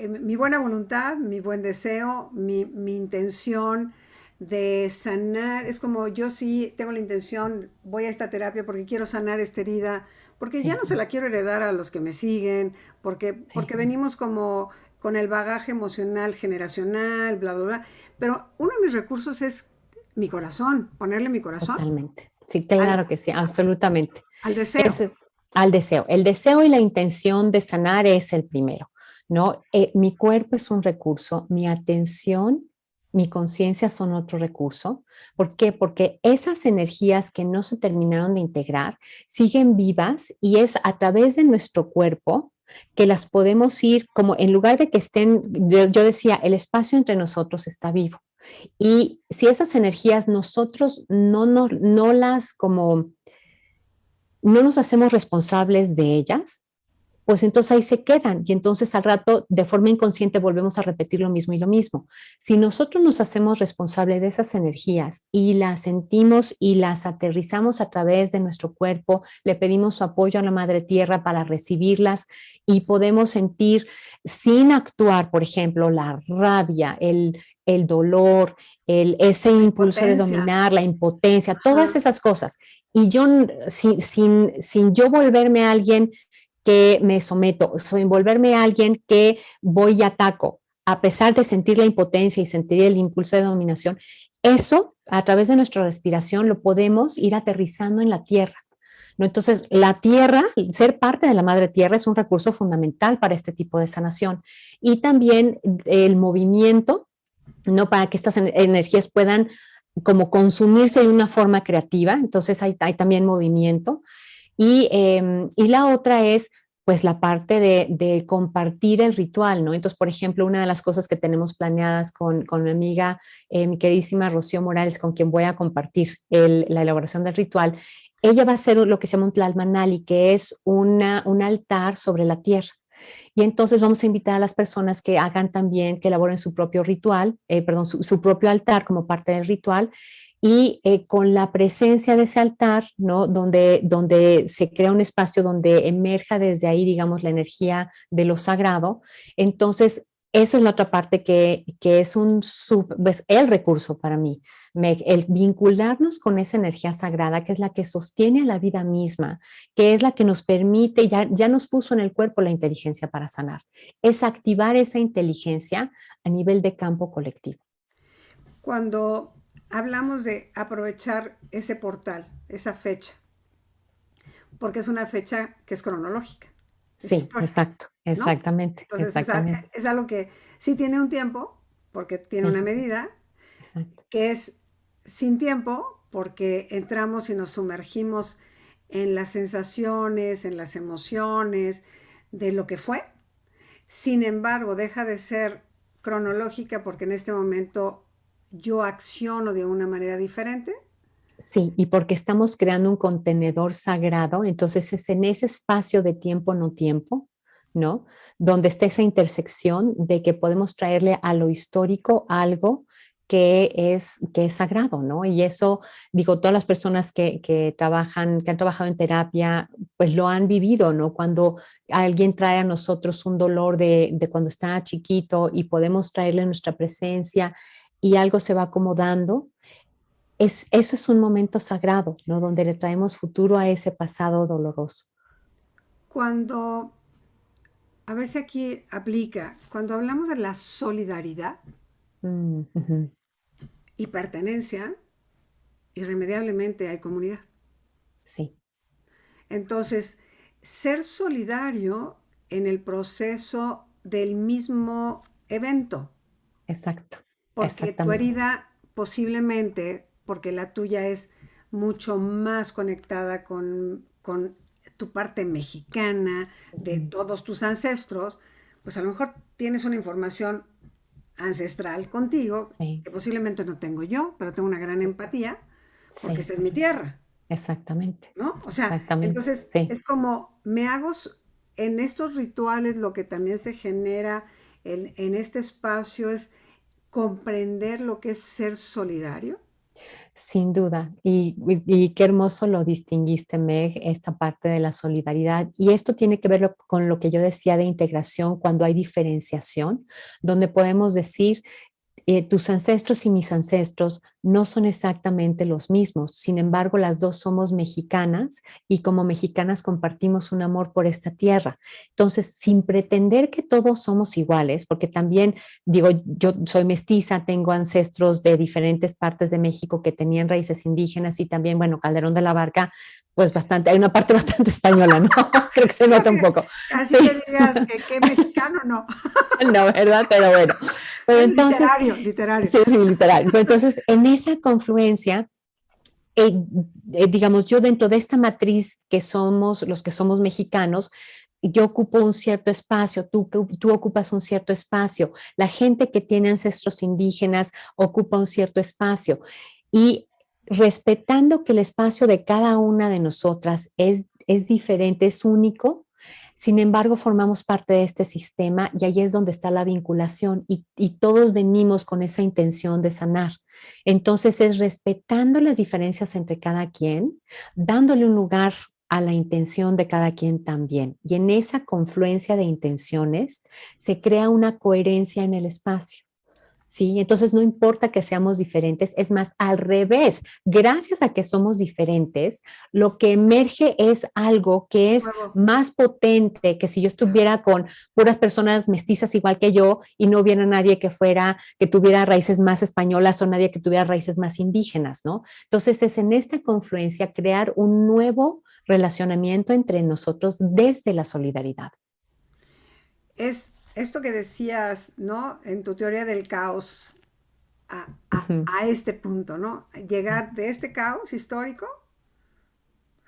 Mi buena voluntad, mi buen deseo, mi intención de sanar. Es como yo sí tengo la intención, voy a esta terapia porque quiero sanar esta herida, porque ya Sí, no se la quiero heredar a los que me siguen, sí, porque venimos como con el bagaje emocional generacional, bla, bla, bla. Pero uno de mis recursos es mi corazón, ponerle mi corazón totalmente. Sí, al, claro que sí, absolutamente. al deseo. Ese es al deseo. El deseo y la intención de sanar es el primero, ¿no? Mi cuerpo es un recurso, mi atención, mi conciencia son otro recurso. ¿Por qué? Porque esas energías que no se terminaron de integrar siguen vivas, y es a través de nuestro cuerpo que las podemos ir, como en lugar de que estén, yo decía, el espacio entre nosotros está vivo. Y si esas energías nosotros no las como, no nos hacemos responsables de ellas, pues entonces ahí se quedan, y entonces al rato de forma inconsciente volvemos a repetir lo mismo y lo mismo. Si nosotros nos hacemos responsables de esas energías y las sentimos y las aterrizamos a través de nuestro cuerpo, le pedimos su apoyo a la Madre Tierra para recibirlas, y podemos sentir sin actuar, por ejemplo, la rabia, el dolor, ese impulso de Potencia. dominar, la impotencia, todas Ajá. esas cosas. Y yo, sin yo volverme a alguien que me someto, soy volverme a alguien que voy y ataco, a pesar de sentir la impotencia y sentir el impulso de dominación, eso a través de nuestra respiración lo podemos ir aterrizando en la tierra, ¿no? Entonces, la tierra, ser parte de la madre tierra es un recurso fundamental para este tipo de sanación. Y también el movimiento, ¿no? Para que estas energías puedan como consumirse de una forma creativa, entonces hay también movimiento. Y la otra es pues la parte de compartir el ritual, ¿no? Entonces, por ejemplo, una de las cosas que tenemos planeadas con mi amiga, mi queridísima Rocío Morales, con quien voy a compartir la elaboración del ritual, ella va a hacer lo que se llama un tlalmanali, que es un altar sobre la tierra. Y entonces vamos a invitar a las personas que hagan también, que elaboren su propio ritual, perdón, su propio altar como parte del ritual, y con la presencia de ese altar, ¿no? Donde se crea un espacio donde emerja desde ahí, digamos, la energía de lo sagrado. Entonces, esa es la otra parte que es pues, el recurso para mí, el vincularnos con esa energía sagrada, que es la que sostiene a la vida misma, que es la que nos permite, ya nos puso en el cuerpo la inteligencia para sanar, es activar esa inteligencia a nivel de campo colectivo. Cuando hablamos de aprovechar ese portal, esa fecha, porque es una fecha que es cronológica, es Sí, histórica, exacto, ¿no? exactamente, Entonces exactamente. es algo que sí tiene un tiempo, porque tiene una Sí, medida, exacto. que es sin tiempo, porque entramos y nos sumergimos en las sensaciones, en las emociones de lo que fue. Sin embargo, deja de ser cronológica porque en este momento yo acciono de una manera diferente. Sí, y porque estamos creando un contenedor sagrado, entonces es en ese espacio de tiempo, no tiempo, ¿no? Donde está esa intersección de que podemos traerle a lo histórico algo que es sagrado, ¿no? Y eso, digo, todas las personas que trabajan, que han trabajado en terapia, pues lo han vivido, ¿no? Cuando alguien trae a nosotros un dolor de cuando estaba chiquito y podemos traerle nuestra presencia y algo se va acomodando, eso es un momento sagrado, ¿no? Donde le traemos futuro a ese pasado doloroso. Cuando, a ver si aquí aplica, cuando hablamos de la solidaridad Ujú. y pertenencia, irremediablemente hay comunidad. Sí, Entonces, ser solidario en el proceso del mismo evento, exacto, porque tu exactamente. herida posiblemente, porque la tuya es mucho más conectada con tu parte mexicana, de Ujú. todos tus ancestros, pues a lo mejor tienes una información ancestral contigo, Sí, que posiblemente no tengo yo, pero tengo una gran empatía, porque sí, esa es mi tierra, exactamente, ¿no? O sea, exactamente. entonces Sí. es como en estos rituales lo que también se genera en este espacio es comprender lo que es ser solidario. Sin duda, y qué hermoso lo distinguiste, Meg, esta parte de la solidaridad. Y esto tiene que ver con lo que yo decía de integración cuando hay diferenciación, donde podemos decir, tus ancestros y mis ancestros no son exactamente los mismos, sin embargo, las dos somos mexicanas y como mexicanas compartimos un amor por esta tierra. Entonces, sin pretender que todos somos iguales, porque también digo, yo soy mestiza, tengo ancestros de diferentes partes de México que tenían raíces indígenas y también, bueno, Calderón de la Barca, pues bastante, hay una parte bastante española, ¿no? Creo que se No, nota un poco. casi que Sí, digas que mexicano no. no, ¿verdad? Pero bueno, pero Es entonces, literario, literario. sí, sí, literal. Pero entonces, en esa confluencia, eh, digamos, yo dentro de esta matriz que somos los que somos mexicanos, yo ocupo un cierto espacio, tú ocupas un cierto espacio, la gente que tiene ancestros indígenas ocupa un cierto espacio y respetando que el espacio de cada una de nosotras es diferente, es único. Sin embargo, formamos parte de este sistema y ahí es donde está la vinculación y todos venimos con esa intención de sanar. Entonces es respetando las diferencias entre cada quien, dándole un lugar a la intención de cada quien también. Y en esa confluencia de intenciones se crea una coherencia en el espacio. ¿Sí? Entonces no importa que seamos diferentes, es más, al revés, gracias a que somos diferentes, lo que emerge es algo que es Nuevo. más potente que si yo estuviera con puras personas mestizas igual que yo y no hubiera nadie que tuviera raíces más españolas o nadie que tuviera raíces más indígenas, ¿no? Entonces es en esta confluencia crear un nuevo relacionamiento entre nosotros desde la solidaridad. Es esto que decías, ¿no? En tu teoría del caos Ujú. a este punto, ¿no? Llegar de este caos histórico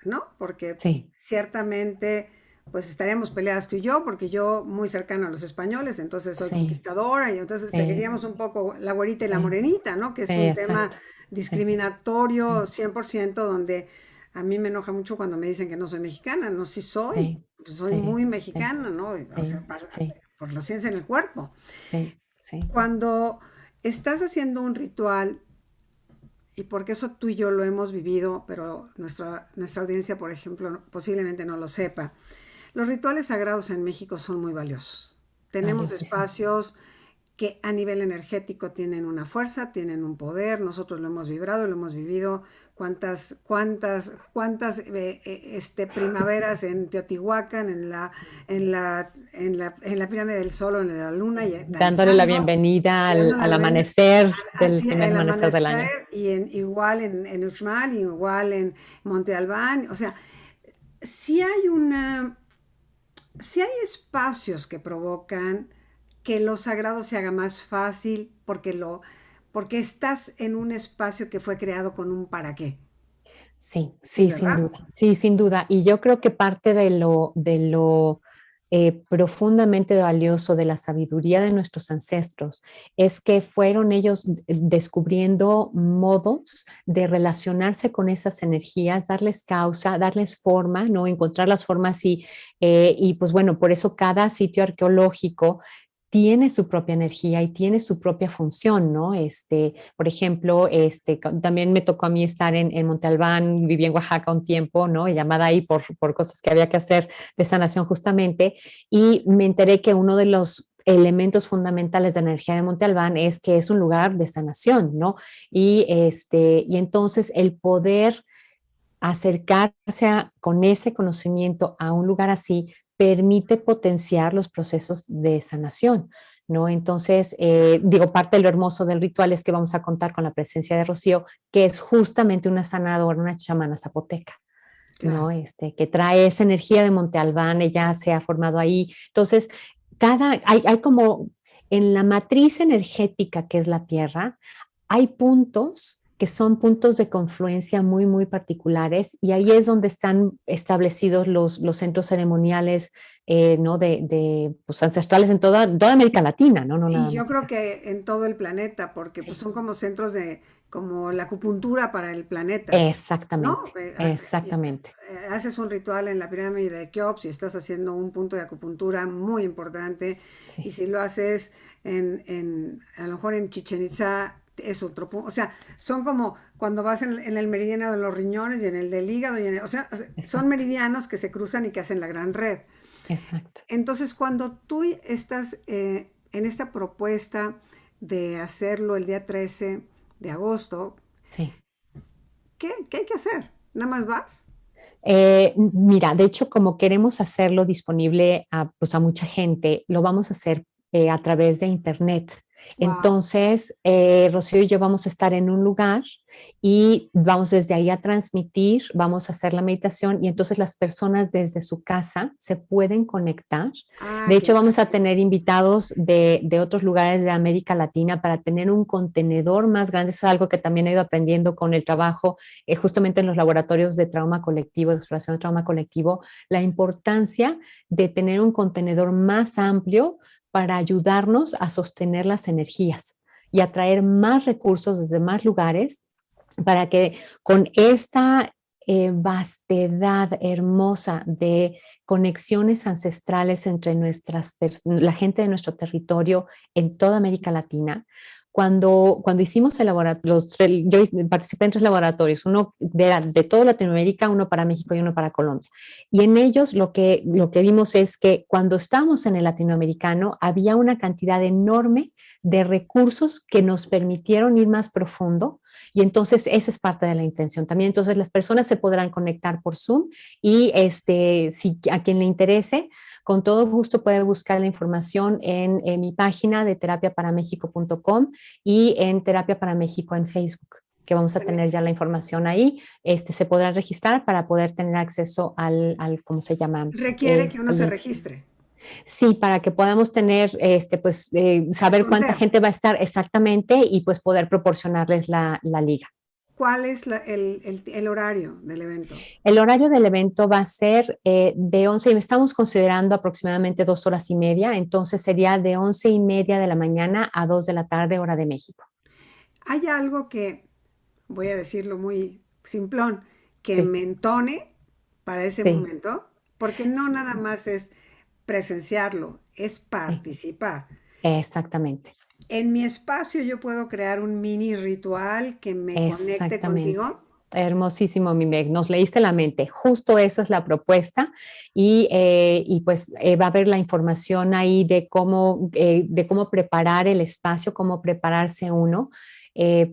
¿no? Porque sí, ciertamente, pues estaríamos peleadas tú y yo, porque yo muy cercana a los españoles, entonces soy sí, conquistadora, y entonces sí, seguiríamos un poco la güerita y la sí, morenita, ¿no? Que sí, es un tema exacto. Sí, discriminatorio sí, 100%, donde a mí me enoja mucho cuando me dicen que no soy mexicana, no, sí soy, sí, pues soy sí, muy sí, mexicana, ¿no? O sí, sea, sí, por lo sientes en el cuerpo. sí, sí, Cuando estás haciendo un ritual, y porque eso tú y yo lo hemos vivido, pero nuestra audiencia, por ejemplo, posiblemente no lo sepa, los rituales sagrados en México son muy valiosos. Tenemos valiosísimo. espacios que a nivel energético tienen una fuerza, tienen un poder, nosotros lo hemos vibrado, lo hemos vivido, cuántas primaveras en Teotihuacán, en la pirámide del Sol o en la luna, y Dándole la danzando, bienvenida dándole al la bienvenida, amanecer del así primer el amanecer del amanecer, año. y igual en Uxmal, y igual en Monte Albán, o sea, sí hay sí hay espacios que provocan que lo sagrado se haga más fácil, porque estás en un espacio que fue creado con un para qué. Sí, Sí, sí, sin ¿verdad? duda, sí, sin duda. Y yo creo que parte de lo profundamente valioso de la sabiduría de nuestros ancestros es que fueron ellos descubriendo modos de relacionarse con esas energías, darles causa, darles forma, ¿no? Encontrar las formas y pues bueno, por eso cada sitio arqueológico tiene su propia energía y tiene su propia función, ¿no? Por ejemplo, también me tocó a mí estar en Monte Albán, viví en Oaxaca un tiempo, ¿no? Y llamada ahí por cosas que había que hacer de sanación justamente, y me enteré que uno de los elementos fundamentales de la energía de Monte Albán es que es un lugar de sanación, ¿no? Y entonces el poder acercarse con ese conocimiento a un lugar así permite potenciar los procesos de sanación, ¿no? Entonces, digo, parte de lo hermoso del ritual es que vamos a contar con la presencia de Rocío, que es justamente una sanadora, una chamana zapoteca, Claro. ¿no? Que trae esa energía de Monte Albán, ella se ha formado ahí. Entonces, hay como en la matriz energética que es la Tierra, hay puntos que son puntos de confluencia muy, muy particulares, y ahí es donde están establecidos los centros ceremoniales, ¿no? Pues, ancestrales en toda América Latina, ¿no? No Y nada yo más creo acá. que en todo el planeta, porque pues Sí, son como centros como la acupuntura para el planeta, ¿no? exactamente, exactamente. Haces un ritual en la pirámide de Keops y estás haciendo un punto de acupuntura muy importante, y Sí, si lo haces a lo mejor en Chichen Itza es otro punto, o sea, son como cuando vas en el meridiano de los riñones y en el del hígado, o sea, son exacto, meridianos que se cruzan y que hacen la gran red. exacto. Entonces, cuando tú estás en esta propuesta de hacerlo el día 13 de agosto, Sí. ¿qué hay que hacer? ¿Nada más vas? Mira, de hecho, como queremos hacerlo disponible pues a mucha gente, lo vamos a hacer a través de internet. Wow. Entonces, Rocío y yo vamos a estar en un lugar y vamos desde ahí a transmitir, vamos a hacer la meditación, y entonces las personas desde su casa se pueden conectar. Ah, De qué hecho, vamos a maravilla. tener invitados de otros lugares de América Latina para tener un contenedor más grande. Eso es algo que también he ido aprendiendo con el trabajo justamente en los laboratorios de trauma colectivo, de exploración de trauma colectivo, la importancia de tener un contenedor más amplio para ayudarnos a sostener las energías y atraer más recursos desde más lugares, para que con esta vastedad hermosa de conexiones ancestrales entre la gente de nuestro territorio en toda América Latina. Cuando hicimos el laboratorio, yo participé en 3 laboratorios, uno de toda Latinoamérica, uno para México y uno para Colombia. Y en ellos lo que vimos es que cuando estábamos en el latinoamericano había una cantidad enorme de recursos que nos permitieron ir más profundo, y entonces esa es parte de la intención también. Entonces las personas se podrán conectar por Zoom, y si a quien le interese, con todo gusto puede buscar la información en mi página de terapiaparamexico.com y en Terapia para México en Facebook, que vamos a tener ya la información ahí. Se podrán registrar para poder tener acceso ¿cómo se llama? Requiere que uno Al se link. registre. Sí, para que podamos tener, El saber cuánta conteo. gente va a estar exactamente, y pues poder proporcionarles la liga. ¿cuál es el horario del evento? El horario del evento va a ser de 11, y estamos considerando aproximadamente 2 horas y media, entonces sería de 11:30 de la mañana a 2 de la tarde, hora de México. ¿Hay algo que, voy a decirlo muy simplón, que Sí, me entone para ese sí, momento? Porque no nada más es presenciarlo, es sí, participar. exactamente, En mi espacio yo puedo crear un mini ritual que me conecte exactamente. contigo. Hermosísimo, mi Meg, nos leíste la mente. Justo esa es la propuesta y pues va a haber la información ahí de cómo preparar el espacio, cómo prepararse uno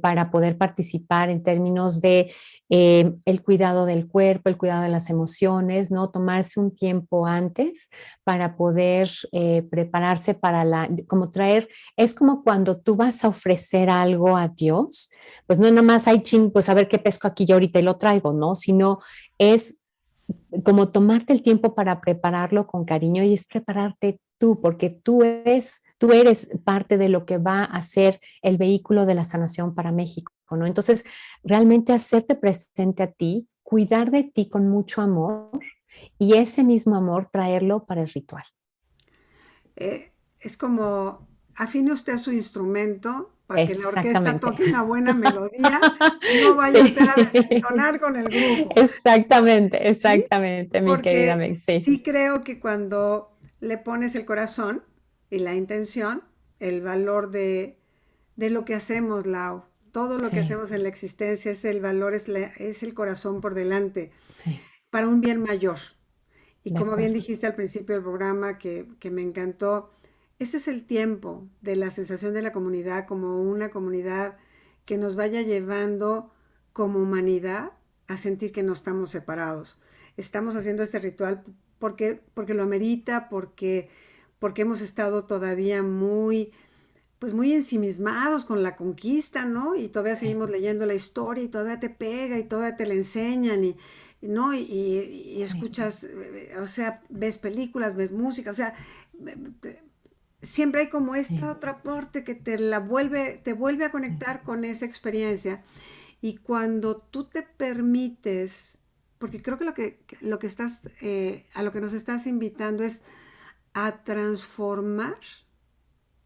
para poder participar en términos de el cuidado del cuerpo, el cuidado de las emociones, ¿no? Tomarse un tiempo antes para poder prepararse para como traer, es como cuando tú vas a ofrecer algo a Dios, pues no nada más hay ching, pues a ver qué pesco aquí yo ahorita y lo traigo, ¿no? Sino es como tomarte el tiempo para prepararlo con cariño y es prepararte tú, porque tú eres parte de lo que va a ser el vehículo de la sanación para México, ¿no? Entonces, realmente hacerte presente a ti, cuidar de ti con mucho amor y ese mismo amor traerlo para el ritual. Es como afine usted su instrumento para que la orquesta Exactamente. toque una buena melodía y no vaya usted a Sí, desentonar con el grupo, exactamente, ¿sí? exactamente, mi querida Porque Meg, sí. sí creo que cuando le pones el corazón y la intención, el valor de lo que hacemos, Lau, todo lo que Sí, hacemos en la existencia es el valor, es el corazón por delante, sí, para un bien mayor. Y de como bien acuerdo. dijiste al principio del programa, que me encantó, ese es el tiempo de la sensación de la comunidad como una comunidad que nos vaya llevando como humanidad a sentir que no estamos separados. Estamos haciendo este ritual porque lo amerita, porque hemos estado todavía muy, pues muy ensimismados con la conquista, ¿no? Y todavía Sí, seguimos leyendo la historia y todavía te pega y todavía te la enseñan ¿no? Y sí, escuchas, o sea, ves películas, ves música, o sea, siempre hay como esta sí, otra parte que te vuelve a sí, conectar con esa experiencia. Y cuando tú te permites, porque creo que lo que estás, a lo que nos estás invitando es a transformar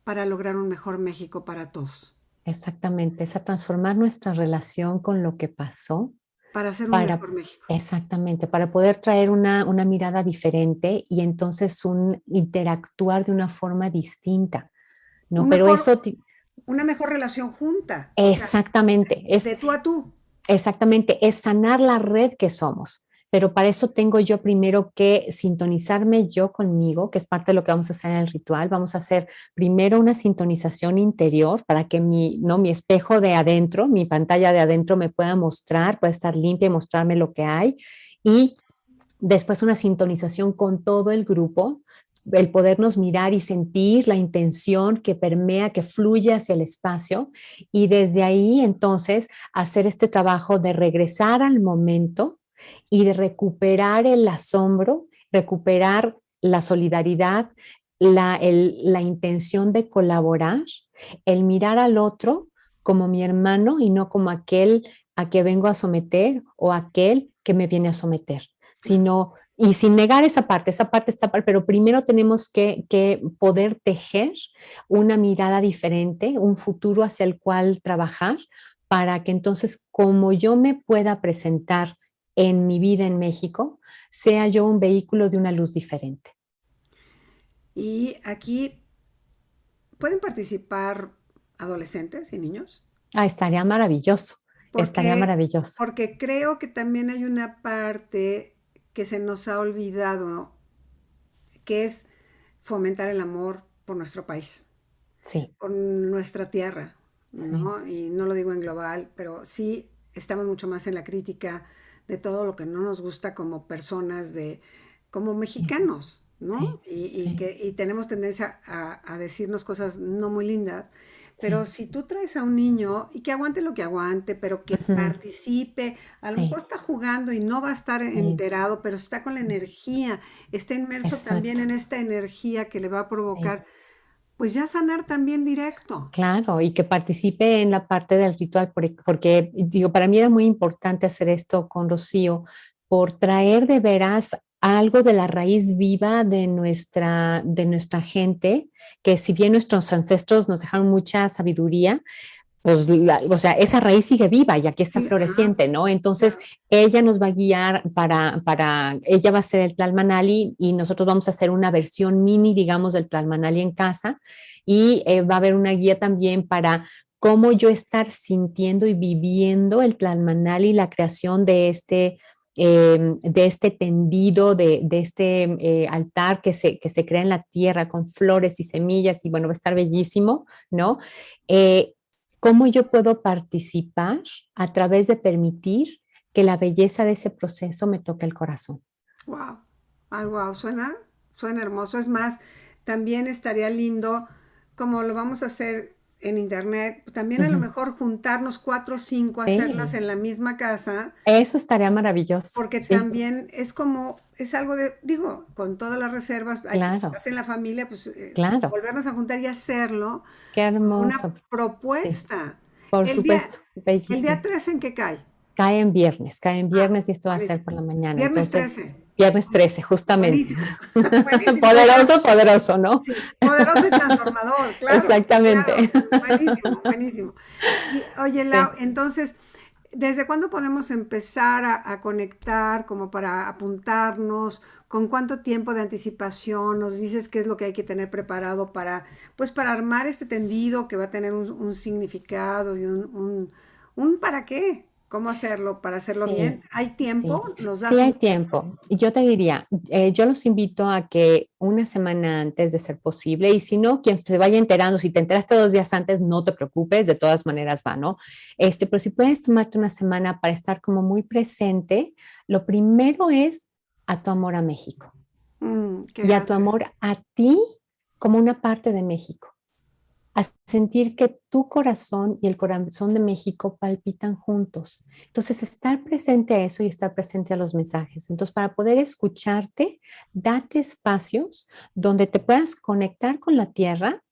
para lograr un mejor México para todos, exactamente. Es a transformar nuestra relación con lo que pasó para hacer un para, mejor México. exactamente, para poder traer una mirada diferente y entonces un interactuar de una forma distinta, ¿no? Un Pero mejor, eso, una mejor relación junta, o sea, exactamente, de tú a tú. exactamente, es sanar la red que somos. Pero para eso tengo yo primero que sintonizarme yo conmigo, que es parte de lo que vamos a hacer en el ritual. Vamos a hacer primero una sintonización interior para que ¿no? Mi espejo de adentro, mi pantalla de adentro me pueda mostrar, pueda estar limpia y mostrarme lo que hay. Y después una sintonización con todo el grupo, el podernos mirar y sentir la intención que permea, que fluye hacia el espacio y desde ahí entonces hacer este trabajo de regresar al momento y de recuperar el asombro, recuperar la solidaridad, la intención de colaborar, el mirar al otro como mi hermano y no como aquel a que vengo a someter o aquel que me viene a someter, sino, y sin negar esa parte está, pero primero tenemos que poder tejer una mirada diferente, un futuro hacia el cual trabajar, para que entonces, como yo me pueda presentar en mi vida en México, sea yo un vehículo de una luz diferente. Y aquí pueden participar adolescentes y niños, Ah, estaría porque, maravilloso. porque creo que también hay una parte que se nos ha olvidado, que es fomentar el amor por nuestro país, Sí, por nuestra tierra, sí, ¿no? Y no lo digo en global, pero sí estamos mucho más en la crítica de todo lo que no nos gusta como personas como sí, mexicanos, ¿no? sí, sí, Y tenemos tendencia a decirnos cosas no muy lindas, pero sí. si tú traes a un niño y que aguante lo que aguante, pero que Ujú, participe, a lo mejor sí, está jugando y no va a estar sí, enterado, pero está con la sí. energía, está inmerso también Exacto. en esta energía que le va a Sí, provocar pues ya sanar también directo. Claro, y que participe en la parte del ritual, porque digo, para mí era muy importante hacer esto con Rocío, por traer de veras algo de la raíz viva de nuestra gente, que si bien nuestros ancestros nos dejaron mucha sabiduría, pues, o sea, esa raíz sigue viva y aquí está Sí, ajá, floreciente, ¿no? Entonces, claro. ella nos va a guiar ella va a ser el Tlalmanali y nosotros vamos a hacer una versión mini, digamos, del Tlalmanali en casa y va a haber una guía también para cómo yo estar sintiendo y viviendo el Tlalmanali, la creación de este tendido, de este altar que se crea en la tierra con flores y semillas y bueno, va a estar bellísimo, ¿no? Eh, ¿Cómo yo puedo participar a través de permitir que la belleza de ese proceso me toque el corazón? Wow. Ay, wow, suena hermoso. Es más, también estaría lindo, como lo vamos a hacer en internet, también a lo Ujú. mejor juntarnos cuatro o cinco, hacerlas Sí, en la misma casa, eso estaría maravilloso. porque Sí, también es como, es algo de, digo, con todas las reservas, hay que claro, en la familia, pues claro. volvernos a juntar y hacerlo Qué como hermoso. una Sí, propuesta. por El día, supuesto, el día bellísimo. 3 ¿en qué cae? Cae en Ah, viernes y esto va a ser buenísimo. por la mañana. Viernes Entonces, 13. viernes 13, justamente. Buenísimo. Buenísimo. Poderoso, poderoso, ¿no? Sí, poderoso y transformador, claro, claro. Exactamente. Buenísimo, buenísimo. Y oye, Lau, Sí. entonces, ¿desde cuándo podemos empezar a conectar como para apuntarnos? ¿Con cuánto tiempo de anticipación nos dices qué es lo que hay que tener preparado para, pues, para armar este tendido que va a tener un significado y un para qué? ¿Cómo hacerlo para hacerlo bien? Sí, ¿Hay sí, tiempo? ¿Nos sí das un hay tiempo? tiempo. Y yo te diría, yo los invito a que una semana antes de ser posible, y si no, quien se vaya enterando, si te enteraste 2 días antes, no te preocupes, de todas maneras va, ¿no? Pero si puedes tomarte una semana para estar como muy presente, lo primero es a tu amor a México Qué y a tu ganas. amor a ti como una parte de México, a sentir que tu corazón y el corazón de México palpitan juntos. Entonces, estar presente a eso y estar presente a los mensajes. Entonces, para poder escucharte, date espacios donde te puedas conectar con la tierra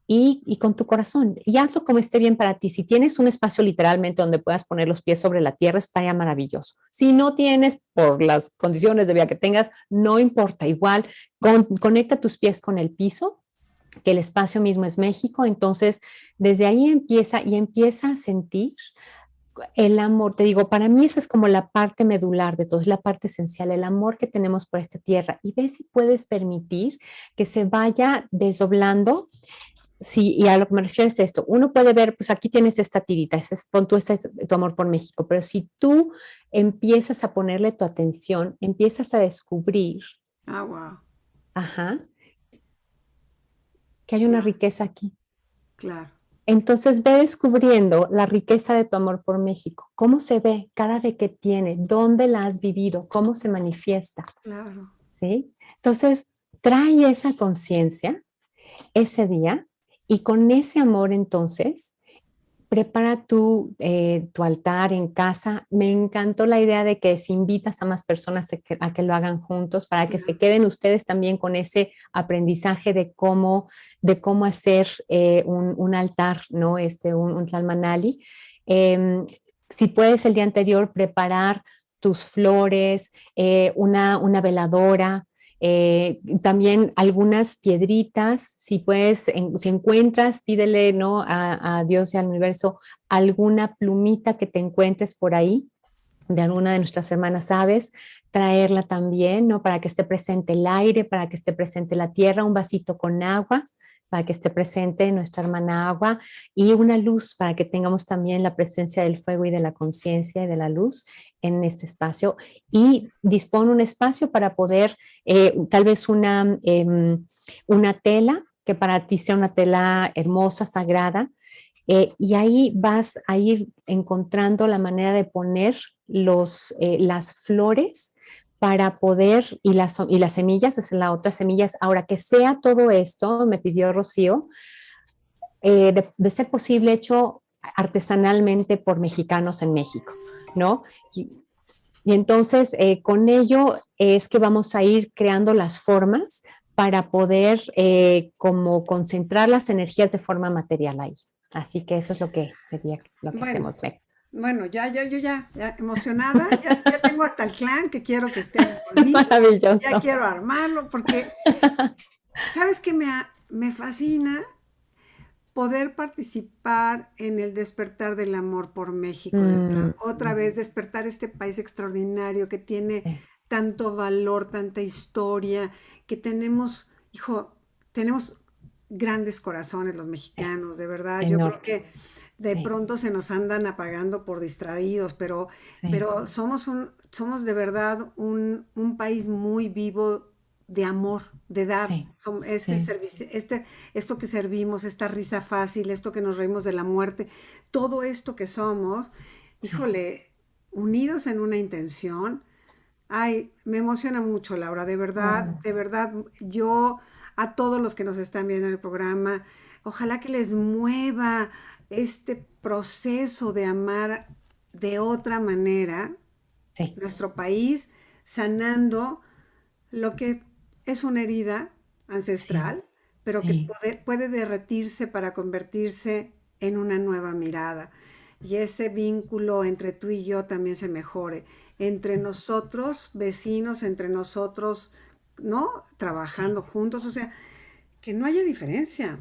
y con tu corazón. Y hazlo como esté bien para ti. Si tienes un espacio literalmente donde puedas poner los pies sobre la tierra, estaría maravilloso. Si no tienes, por las condiciones de vida que tengas, no importa. Igual, conecta tus pies con el piso, que el espacio mismo es México, entonces desde ahí empieza a sentir el amor. Te digo, para mí esa es como la parte medular de todo, es la parte esencial, el amor que tenemos por esta tierra y ve si puedes permitir que se vaya desdoblando. Sí, y a lo que me refiero es esto, uno puede ver, pues aquí tienes esta tirita, pon tú, ese es tu amor por México, pero si tú empiezas a ponerle tu atención, empiezas a descubrir, Ah, wow. ajá, que hay una Claro, riqueza aquí. claro, Entonces ve descubriendo la riqueza de tu amor por México, cómo se ve, cara de qué tiene, dónde la has vivido, cómo se manifiesta, claro. ¿sí? Entonces trae esa conciencia ese día y con ese amor entonces prepara tu altar en casa. Me encantó la idea de que si invitas a más personas a que lo hagan juntos para que se Claro. queden ustedes también con ese aprendizaje de cómo hacer un altar, ¿no? Un tlalmanali. Si puedes el día anterior preparar tus flores, una veladora, también algunas piedritas, si puedes, si encuentras, pídele, ¿no? A Dios y al universo alguna plumita que te encuentres por ahí de alguna de nuestras hermanas aves, traerla también, ¿no? Para que esté presente el aire, para que esté presente la tierra, un vasito con agua, para que esté presente nuestra hermana agua y una luz para que tengamos también la presencia del fuego y de la conciencia y de la luz en este espacio y dispone un espacio para poder tal vez una tela que para ti sea una tela hermosa, sagrada, y ahí vas a ir encontrando la manera de poner las flores para poder, y las semillas, esa es la otra, semillas. Ahora que sea todo esto, me pidió Rocío, de ser posible hecho artesanalmente por mexicanos en México, ¿no? Y entonces con ello es que vamos a ir creando las formas para poder como concentrar las energías de forma material ahí. Así que eso es lo que sería lo que Bueno, hacemos, Meg. bueno, ya emocionada, ya tengo hasta el clan que quiero que esté en Bolivia, ya Maravilloso. quiero armarlo, porque, ¿sabes qué me fascina? Poder participar en el despertar del amor por México, de Mm, otra vez despertar este país extraordinario que tiene sí, tanto valor, tanta historia, que tenemos, hijo, tenemos grandes corazones los sí, mexicanos, de verdad. Yo creo enormes. que de Sí, pronto se nos andan apagando por distraídos, sí, pero somos de verdad un país muy vivo de amor, de dar. sí, Este sí, servicio, esto que servimos, esta risa fácil, esto que nos reímos de la muerte, todo esto que somos, sí. híjole, unidos en una intención. Ay, me emociona mucho, Laura, Oh, de verdad, yo a todos los que nos están viendo en el programa, ojalá que les mueva este proceso de amar de otra manera sí, nuestro país, sanando lo que es una herida sí, ancestral, pero que sí. puede derretirse para convertirse en una nueva mirada. Y ese vínculo entre tú y yo también se mejore. Entre nosotros, vecinos, entre nosotros, ¿no? Sí, Trabajando juntos. O sea, que no haya diferencia,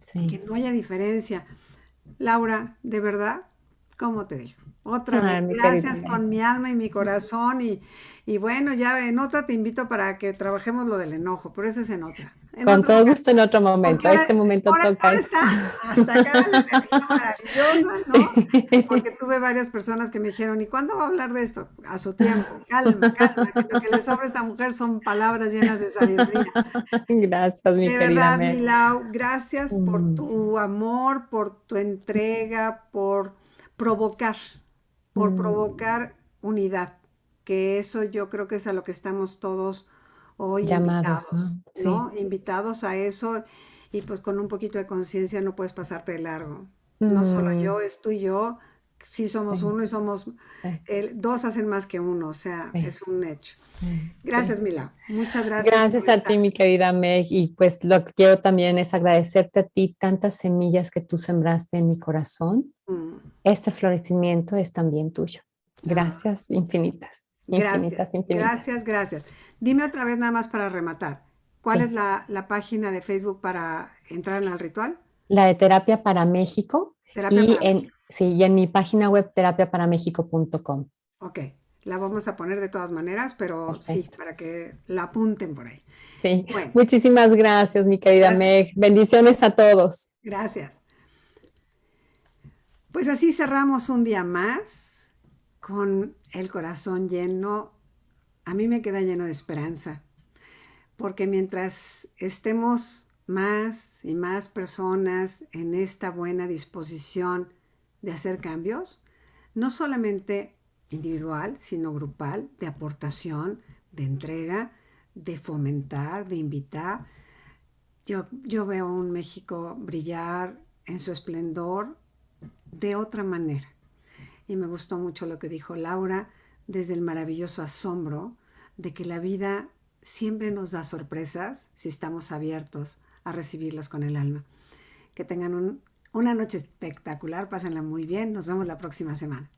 sí, que sí. no haya diferencia. Laura, de verdad, ¿cómo te digo? Otra vez, Ay, mi querida gracias Meg. con mi alma y mi corazón y bueno, ya en otra te invito para que trabajemos lo del enojo, pero eso es en Con otra todo ocasión, gusto en otro porque momento. Este momento toca ahora esto. está hasta acá la energía maravillosa, ¿no? Porque Sí. tuve varias personas que me dijeron, ¿y cuándo va a hablar de esto? A su tiempo, calma, calma, que lo que le sobra a esta mujer son palabras llenas de sabiduría. Gracias, mi De querida verdad, Meg. Milau, gracias por Mm, tu amor, por tu entrega, provocar, por mm. provocar unidad, que eso yo creo que es a lo que estamos todos hoy Llamados, invitados, ¿no? Sí. ¿no? Invitados a eso y pues con un poquito de conciencia no puedes pasarte de largo. No solo Mm, yo, es tú y yo, sí somos sí, uno y somos, sí, dos hacen más que uno, o sea, sí, es un hecho. sí. Gracias, Milau. Muchas gracias por Gracias a estar. ti, mi querida Meg, y pues lo que quiero también es agradecerte a ti tantas semillas que tú sembraste en mi corazón. Mm. Este florecimiento es también tuyo. Ah, Gracias infinitas, gracias, infinitas, infinitas. gracias, gracias. Dime otra vez nada más para rematar. ¿Cuál es Sí, la página de Facebook para entrar en el ritual? la de Terapia para México Terapia y para México. y en mi página web terapiaparamexico.com. Ok, la vamos a poner de todas maneras, pero sí, Perfecto. para que la apunten por ahí. Sí, Bueno, muchísimas gracias, mi querida gracias, Meg. Bendiciones a todos. gracias. Pues así cerramos un día más con el corazón lleno. A mí me queda lleno de esperanza, porque mientras estemos más y más personas en esta buena disposición de hacer cambios, no solamente individual, sino grupal, de aportación, de entrega, de fomentar, de invitar. Yo veo un México brillar en su esplendor de otra manera. Y me gustó mucho lo que dijo Laura desde el maravilloso asombro de que la vida siempre nos da sorpresas si estamos abiertos a recibirlos con el alma. Que tengan una noche espectacular, pásenla muy bien, nos vemos la próxima semana.